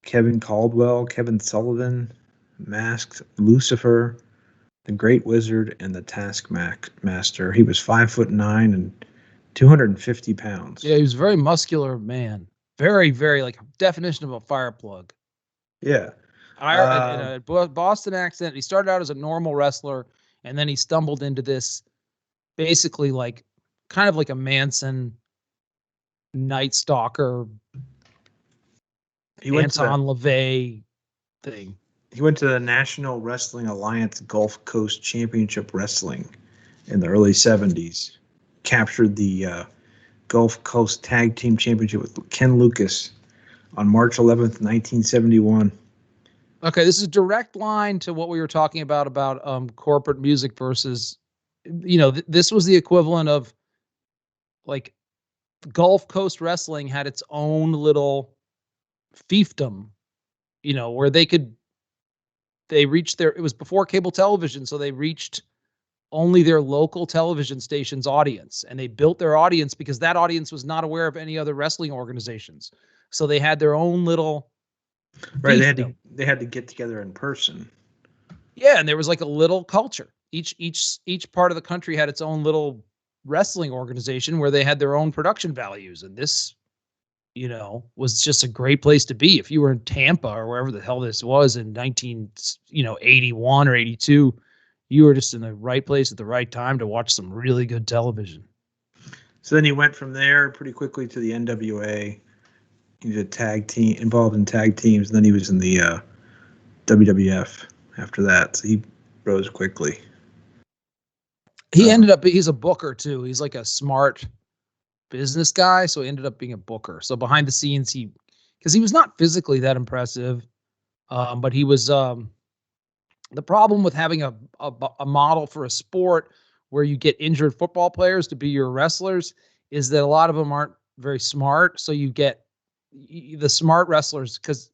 Kevin Caldwell, Kevin Sullivan, Masked Lucifer, the Great Wizard, and the Taskmaster. He was 5'9" and 250 pounds. Yeah, he was a very muscular man. Very, very like definition of a fire plug. Yeah. In a Boston accent. He started out as a normal wrestler, and then he stumbled into this basically like kind of like a Manson Night Stalker, He went Anton LaVey thing. He went to the National Wrestling Alliance Gulf Coast Championship Wrestling in the early 70s. Captured the Gulf Coast Tag Team Championship with Ken Lucas on March 11th, 1971. Okay, this is a direct line to what we were talking about corporate music versus, this was the equivalent of like Gulf Coast Wrestling had its own little fiefdom, where they reached it was before cable television, so they reached only their local television station's audience, and they built their audience because that audience was not aware of any other wrestling organizations. So they had their own little Right, fiefdom. they had to get together in person. Yeah, and there was like a little culture. Each part of the country had its own little wrestling organization where they had their own production values, and this, was just a great place to be. If you were in Tampa or wherever the hell this was in 1981 or 82, you were just in the right place at the right time to watch some really good television. So then he went from there pretty quickly to the NWA. He was involved in tag teams, and then he was in the WWF after that. So he rose quickly. He's a booker too. He's like a smart business guy, so he ended up being a booker. So behind the scenes, because he was not physically that impressive, but he was. The problem with having a model for a sport where you get injured football players to be your wrestlers is that a lot of them aren't very smart. So you get the smart wrestlers because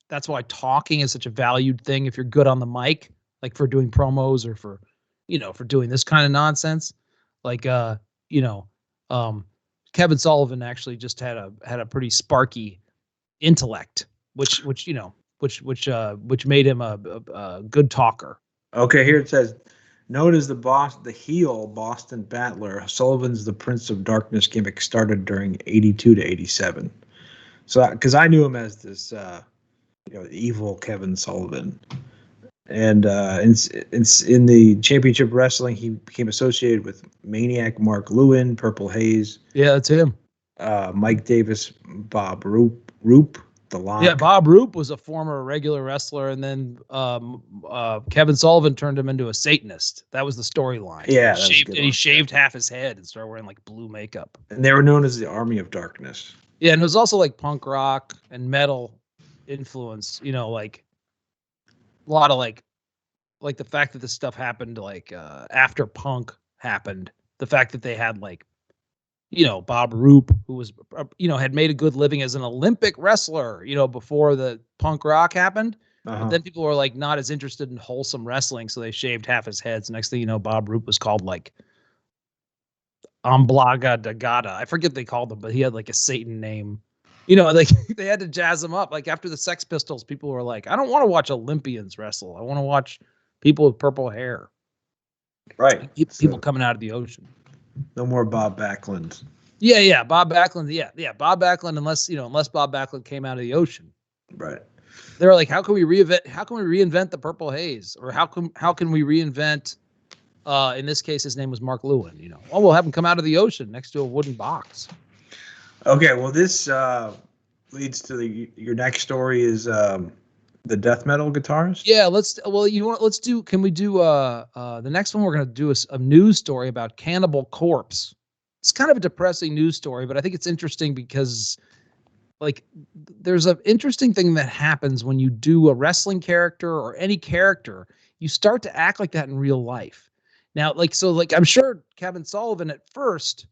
that's why talking is such a valued thing. If you're good on the mic, like for doing promos or for doing this kind of nonsense, like Kevin Sullivan actually just had a pretty sparky intellect, which made him a good talker. Okay, here it says, known as the heel Boston Battler, Sullivan's the Prince of Darkness gimmick started during 82 to 87. So, because I knew him as this, evil Kevin Sullivan, and in the championship wrestling, he became associated with Maniac Mark Lewin, Purple Haze. Yeah, that's him. Mike Davis, Bob Roop, The Lock. Yeah, Bob Roop was a former regular wrestler, and then Kevin Sullivan turned him into a Satanist. That was the storyline. Yeah, he shaved half his head and started wearing like blue makeup. And they were known as the Army of Darkness. Yeah, and it was also like punk rock and metal influence. Like a lot of like the fact that this stuff happened like after punk happened. The fact that they had like, Bob Roop, who was, had made a good living as an Olympic wrestler, before the punk rock happened. But then people were like not as interested in wholesome wrestling, so they shaved half his head. So next thing you know, Bob Roop was called like Amblaga Dagata. I forget what they called him, but he had like a Satan name. Like they had to jazz him up. Like after the Sex Pistols, people were like, I don't want to watch Olympians wrestle. I want to watch people with purple hair. Right. People coming out of the ocean. No more Bob Backlund. Yeah, Bob Backlund. Yeah, Bob Backlund. Unless Bob Backlund came out of the ocean, right? They're like, how can we reinvent the Purple Haze, or how can we reinvent? In this case, his name was Mark Lewin. We'll have him come out of the ocean next to a wooden box. Okay, well, this leads to your next story is the death metal guitarist. Yeah, can we do the next one? We're going to do a news story about Cannibal Corpse. It's kind of a depressing news story, but I think it's interesting because like there's an interesting thing that happens when you do a wrestling character or any character. You start to act like that in real life. Now, I'm sure Kevin Sullivan at first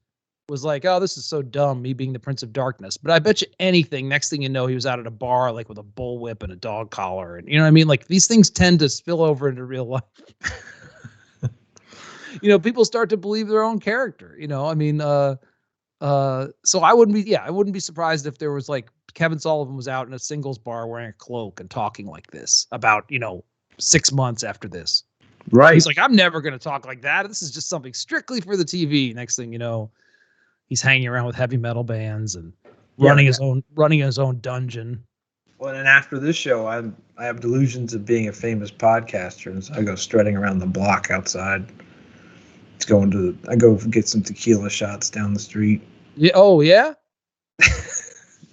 was like, oh, this is so dumb, me being the Prince of Darkness. But I bet you anything, next thing you know, he was out at a bar like with a bullwhip and a dog collar. And you know what I mean? Like these things tend to spill over into real life. People start to believe their own character. So I wouldn't be surprised if there was like Kevin Sullivan was out in a singles bar wearing a cloak and talking like this about, 6 months after this. Right. He's like, I'm never going to talk like that. This is just something strictly for the TV. Next thing you know, he's hanging around with heavy metal bands and running his own dungeon. Well, and after this show, I have delusions of being a famous podcaster, and so I go strutting around the block outside. I go get some tequila shots down the street. Yeah. Oh yeah.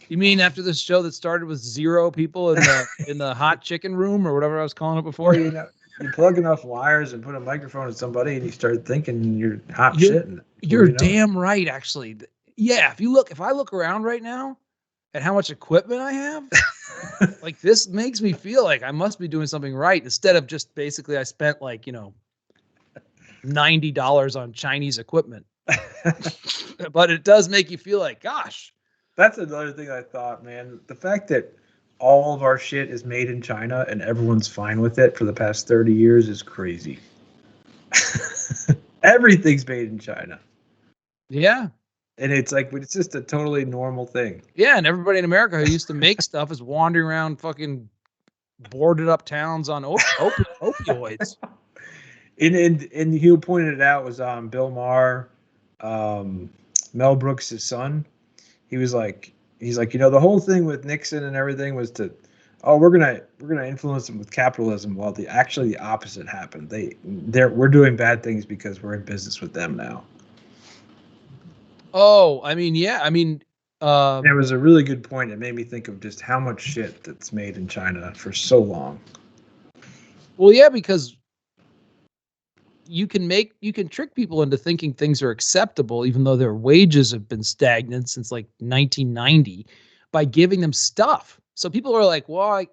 You mean after this show that started with 0 people in the hot chicken room or whatever I was calling it before? You plug enough wires and put a microphone in somebody, and you start thinking you're hot shit. You're damn right, actually. Yeah. If I look around right now at how much equipment I have, like this makes me feel like I must be doing something right instead of just basically I spent like, $90 on Chinese equipment. But it does make you feel like, gosh. That's another thing I thought, man. The fact that all of our shit is made in China and everyone's fine with it for the past 30 years is crazy. Everything's made in China. Yeah. And it's just a totally normal thing. Yeah, and everybody in America who used to make stuff is wandering around fucking boarded up towns on opioids. And who pointed it out was Bill Maher, Mel Brooks' son. He's like, the whole thing with Nixon and everything was we're gonna influence them with capitalism, while the opposite happened. We're doing bad things because we're in business with them now. Oh, I mean, yeah, I mean, it was a really good point. It made me think of just how much shit that's made in China for so long. Well, yeah, because you can trick people into thinking things are acceptable, even though their wages have been stagnant since like 1990, by giving them stuff. So people are like, well,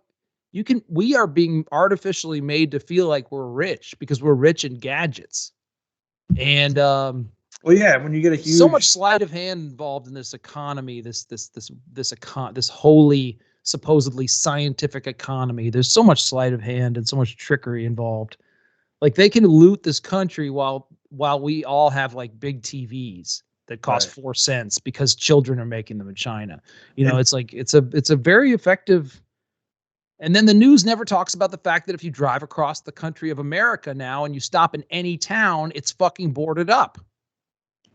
we are being artificially made to feel like we're rich because we're rich in gadgets. And, well, yeah, when you get so much sleight of hand involved in this economy, this wholly supposedly scientific economy. There's so much sleight of hand and so much trickery involved. Like they can loot this country while we all have like big TVs. that cost Right. 4 cents because children are making them in China. You know, it's like it's a very effective. And then the news never talks about the fact that if you drive across the country of America now and you stop in any town, it's fucking boarded up.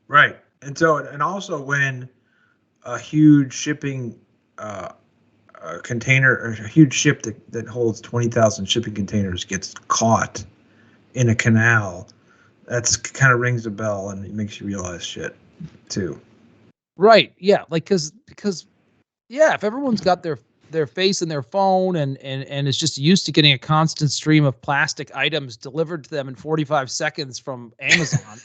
Right. And so, and also when a huge shipping container, or a huge ship that holds 20,000 shipping containers gets caught in a canal, that's kind of rings a bell and it makes you realize shit too. Right. Yeah. Like, because yeah, if everyone's got their face in their phone and is just used to getting a constant stream of plastic items delivered to them in 45 seconds from Amazon,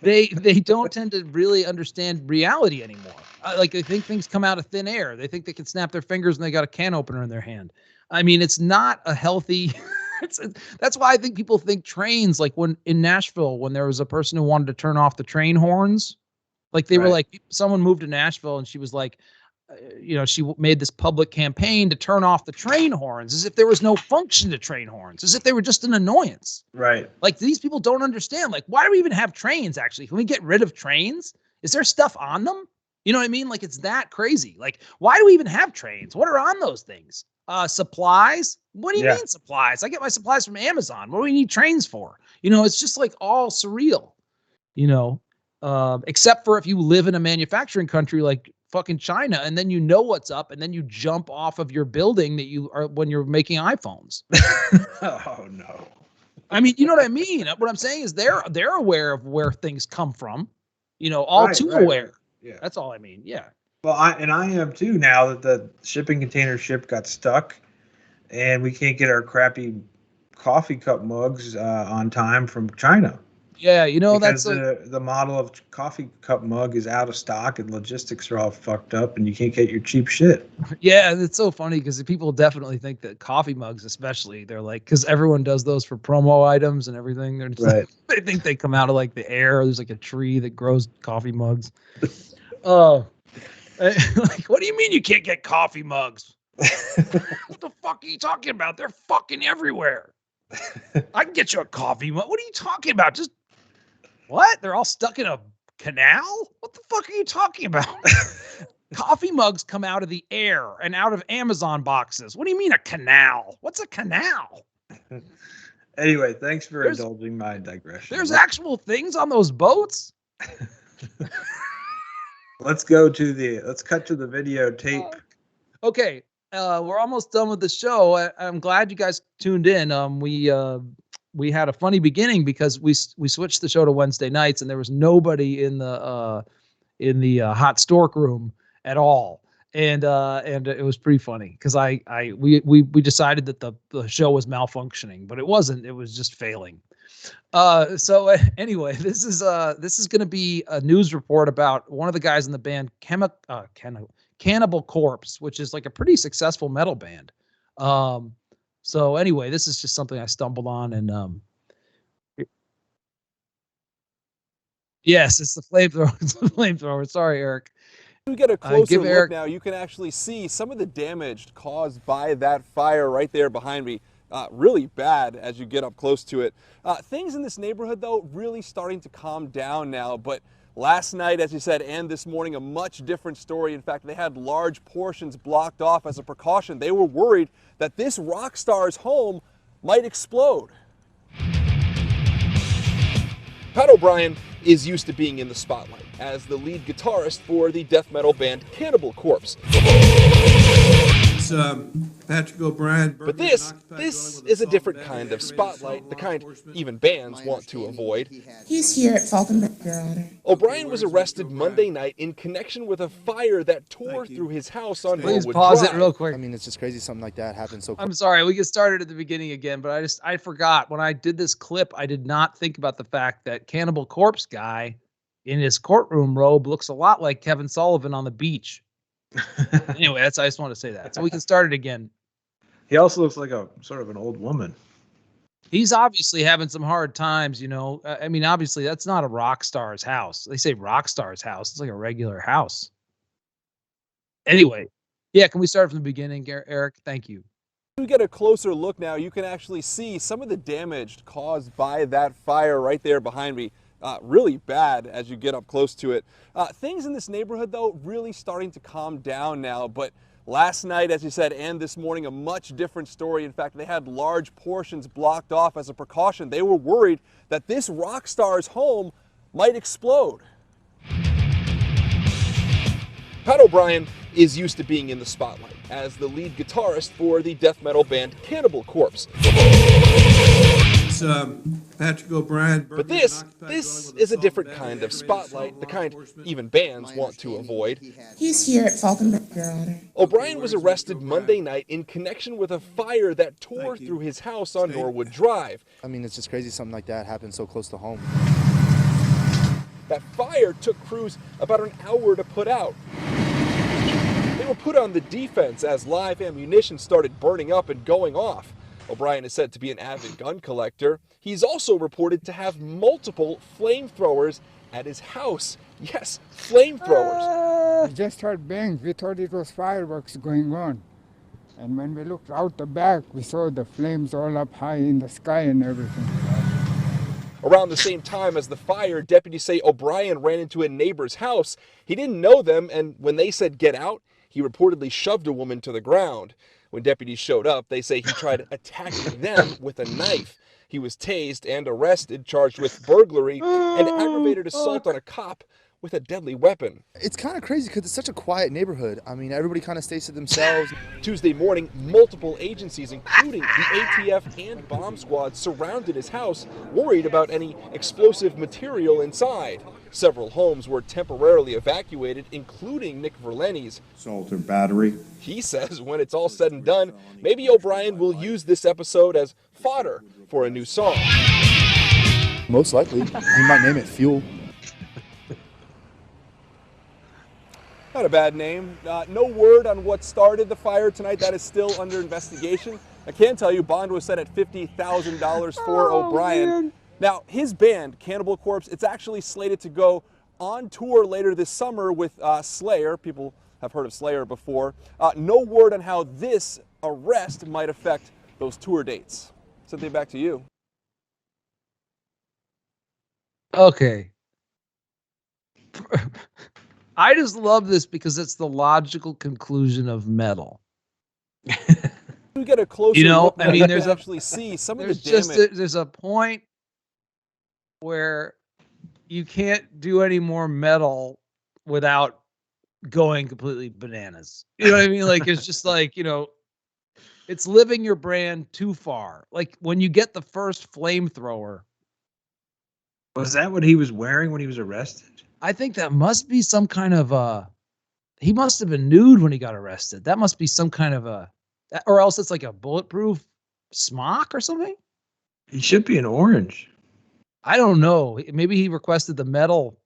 they don't tend to really understand reality anymore. Like they think things come out of thin air. They think they can snap their fingers and they got a can opener in their hand. I mean, it's not a healthy. That's why I think people think trains, like when in Nashville, when there was a person who wanted to turn off the train horns, like they were like, someone moved to Nashville and she was like, she made this public campaign to turn off the train horns, as if there was no function to train horns, as if they were just an annoyance. Right. Like these people don't understand. Like, why do we even have trains? Actually, can we get rid of trains? Is there stuff on them? You know what I mean? Like, it's that crazy. Like, why do we even have trains? What are on those things? Supplies? What do you mean supplies? I get my supplies from Amazon. What do we need trains for? It's just like all surreal, except for if you live in a manufacturing country like fucking China, and then you know what's up, and then you jump off of your building that you are when you're making iPhones. Oh no. I mean, you know what I mean? What I'm saying is they're aware of where things come from, all too aware. Yeah. That's all I mean. Yeah. Well, I am too now that the shipping container ship got stuck and we can't get our crappy coffee cup mugs on time from China. Yeah, Because that's the model of coffee cup mug is out of stock and logistics are all fucked up and you can't get your cheap shit. Yeah, it's so funny because people definitely think that coffee mugs, especially, they're like, because everyone does those for promo items and everything. They're just Right. They think they come out of like the air. There's like a tree that grows coffee mugs. Oh, like, what do you mean you can't get coffee mugs? What the fuck are you talking about? They're fucking everywhere. I can get you a coffee mug. What are you talking about? Just what? They're all stuck in a canal? What the fuck are you talking about? Coffee mugs come out of the air and out of Amazon boxes. What do you mean a canal? What's a canal? Anyway, thanks for indulging my digression. There's actual things on those boats? Let's cut to the videotape. Okay. We're almost done with the show. I'm glad you guys tuned in. We had a funny beginning because we switched the show to Wednesday nights and there was nobody in the hot stork room at all, and it was pretty funny because we decided that the show was malfunctioning, but it wasn't. It was just failing. So anyway, this is going to be a news report about one of the guys in the band Cannibal Corpse, which is like a pretty successful metal band. So anyway, this is just something I stumbled on, and yes, it's the flamethrower. It's the flamethrower. Sorry, Eric. You get a closer look Eric now, you can actually see some of the damage caused by that fire right there behind me. Really bad as you get up close to it. Things in this neighborhood, though, really starting to calm down now, but last night, as you said, and this morning, a much different story. In fact, they had large portions blocked off as a precaution. They were worried that this rock star's home might explode. Pat O'Brien is used to being in the spotlight as the lead guitarist for the death metal band Cannibal Corpse. It's Patrick O'Brien. But this is a different kind of spotlight, the kind even bands want to avoid. He's here at Falkenberg, Your Honor. O'Brien was arrested Monday night in connection with a fire that tore through his house on Please Millwood pause Drive. it real quick. I mean, it's just crazy something like that happens so quick. I'm sorry, we get started at the beginning again, but I forgot when I did this clip. I did not think about the fact that Cannibal Corpse guy in his courtroom robe looks a lot like Kevin Sullivan on the beach. Anyway, I just want to say that. So we can start it again. He also looks like a sort of an old woman. He's obviously having some hard times, I mean, obviously that's not a rock star's house. They say rock star's house. It's like a regular house. Anyway, yeah, can we start from the beginning, Eric? Thank you. You get a closer look now, you can actually see some of the damage caused by that fire right there behind me. really bad as you get up close to it. Things in this neighborhood, though, really starting to calm down now. But last night, as you said, and this morning, a much different story. In fact, they had large portions blocked off as a precaution. They were worried that this rock star's home might explode. Pat O'Brien is used to being in the spotlight as the lead guitarist for the death metal band Cannibal Corpse. It's Patrick O'Brien. But this is a different kind of spotlight, the kind even bands want to avoid. He's here at Falkenberg, Your Honor. O'Brien was arrested Monday night in connection with a fire that tore through his house on Norwood Drive. I mean, it's just crazy something like that happens so close to home. That fire took crews about an hour to put out. They were put on the defense as live ammunition started burning up and going off. O'Brien is said to be an avid gun collector. He's also reported to have multiple flamethrowers at his house. Yes, flamethrowers. We just heard bangs. We thought it was fireworks going on. And when we looked out the back, we saw the flames all up high in the sky and everything. Around the same time as the fire, deputies say O'Brien ran into a neighbor's house. He didn't know them, and when they said get out, he reportedly shoved a woman to the ground. When deputies showed up, they say he tried attacking them with a knife. He was tased and arrested, charged with burglary and aggravated assault on a cop with a deadly weapon. It's kind of crazy because it's such a quiet neighborhood. I mean, everybody kind of stays to themselves. Tuesday morning, multiple agencies, including the ATF and bomb squad, surrounded his house, worried about any explosive material inside. Several homes were temporarily evacuated, including Nick Verlenni's. Salter battery. He says when it's all said and done, maybe O'Brien will use this episode as fodder for a new song. Most likely. He might name it Fuel. Not a bad name. No word on what started the fire tonight. That is still under investigation. I can tell you bond was set at $50,000 for O'Brien. Man. Now, his band, Cannibal Corpse, it's actually slated to go on tour later this summer with Slayer. People have heard of Slayer before. No word on how this arrest might affect those tour dates. Cynthia, back to you. Okay. I just love this because it's the logical conclusion of metal. We get a closer look. I mean, there's actually see some of the damage. There's a point where you can't do any more metal without going completely bananas. You know what I mean? Like, it's just like, you know, it's living your brand too far. Like when you get the first flamethrower. Was that what he was wearing when he was arrested? I think that must be some kind of he must have been nude when he got arrested. That must be some kind of or else it's like a bulletproof smock or something. He should be an orange. I don't know. Maybe he requested the metal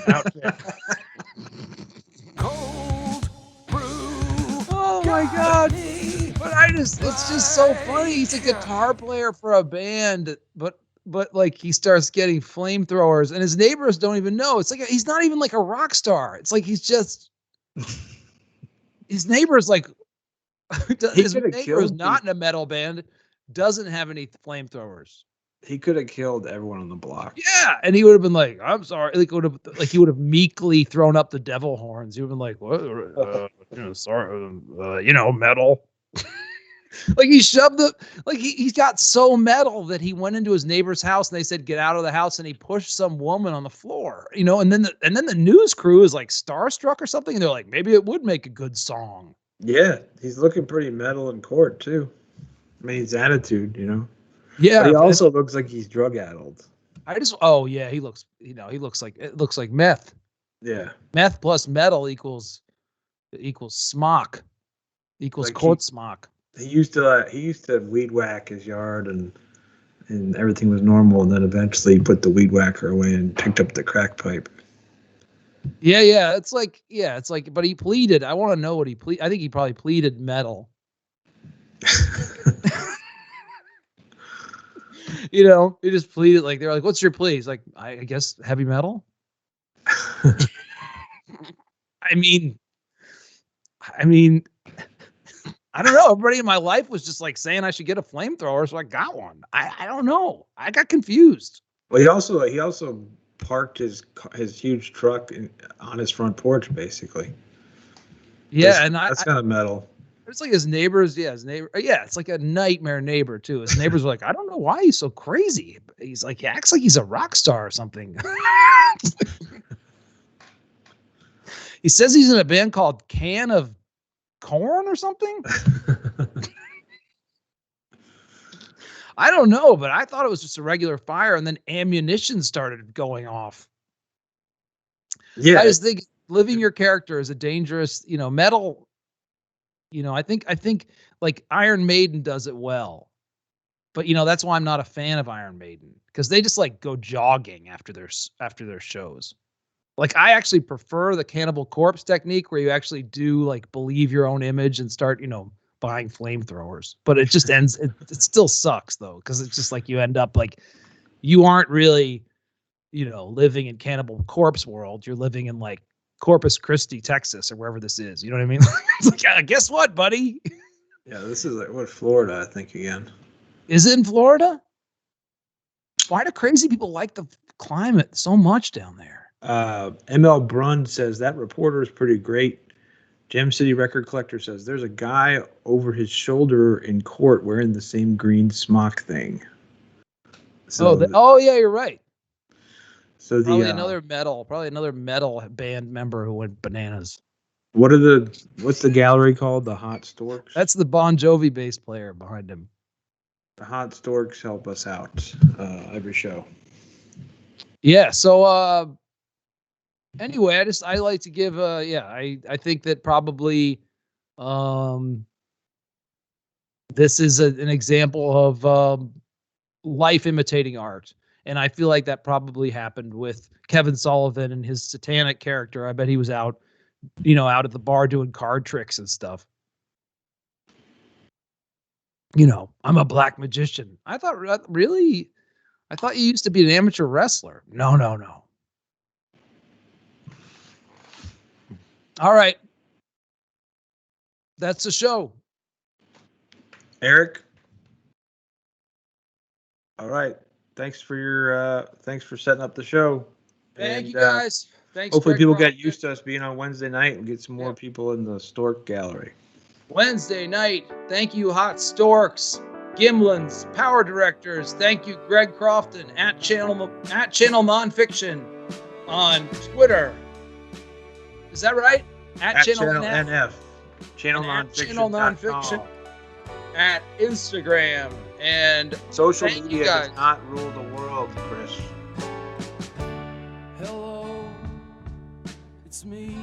outfit. Cold brew. Oh my God. But it's just so funny. He's a guitar player for a band, but like he starts getting flamethrowers and his neighbors don't even know. It's like he's not even like a rock star. It's like he's just his neighbor's like his neighbor's not in a metal band, doesn't have any flamethrowers. He could have killed everyone on the block. Yeah, and he would have been like, "I'm sorry." Like he would have meekly thrown up the devil horns. He would have been like, "What? Sorry, metal." Like he shoved he got so metal that he went into his neighbor's house and they said, "Get out of the house," and he pushed some woman on the floor. You know, and then the news crew is like starstruck or something, and they're like, "Maybe it would make a good song." Yeah, he's looking pretty metal in court too. I mean, his attitude, you know. Yeah, but he also looks like he's drug-addled. He looks like meth. Yeah. Meth plus metal equals smock. Equals like court smock. He used to weed whack his yard and everything was normal, and then eventually he put the weed whacker away and picked up the crack pipe. Yeah. It's like, but he pleaded. I want to know what he pleaded. I think he probably pleaded metal. You know, he just pleaded, like they're like, "What's your plea?" He's like, I guess heavy metal. I mean, I don't know. Everybody in my life was just like saying I should get a flamethrower, so I got one. I don't know. I got confused. Well, he also parked his huge truck on his front porch, basically. Yeah, That's kind of metal. It's like his neighbors. Yeah, it's like a nightmare neighbor too. His neighbors were like, I don't know why he's so crazy. He's like, he acts like he's a rock star or something. He says he's in a band called Can of Corn or something. I don't know, but I thought it was just a regular fire, and then ammunition started going off. Yeah, I just think living your character is a dangerous, metal. I think like Iron Maiden does it well, but that's why I'm not a fan of Iron Maiden, because they just like go jogging after their shows. Like I actually prefer the Cannibal Corpse technique, where you actually do like believe your own image and start, buying flamethrowers. But it just ends. It still sucks though, because it's just like you end up like you aren't really, living in Cannibal Corpse world. You're living in like Corpus Christi, Texas, or wherever this is. You know what I mean? It's like, guess what, buddy? Yeah, this is like Florida, I think, again. Is it in Florida? Why do crazy people like the climate so much down there? ML Brun says that reporter is pretty great. Gem City Record Collector says there's a guy over his shoulder in court wearing the same green smock thing. So, yeah, you're right. So probably another metal band member who went bananas. What's the gallery called? The Hot Storks? That's the Bon Jovi bass player behind him. The Hot Storks help us out every show. Yeah. So anyway, I like to give I think that probably this is an example of life imitating art. And I feel like that probably happened with Kevin Sullivan and his satanic character. I bet he was out at the bar doing card tricks and stuff. I'm a black magician. I thought you used to be an amateur wrestler. No. All right. That's the show. Eric. All right. Thanks for setting up the show. Thank you guys. Thanks. Hopefully people get used to us being on Wednesday night and get some more people in the Stork Gallery. Wednesday night. Thank you, Hot Storks, Gimlins, Power Directors. Thank you, Greg Crofton at Channel Nonfiction on Twitter. Is that right? At Channel NF. Channel Nonfiction. At Instagram. And social media does not rule the world, Chris. Hello, it's me.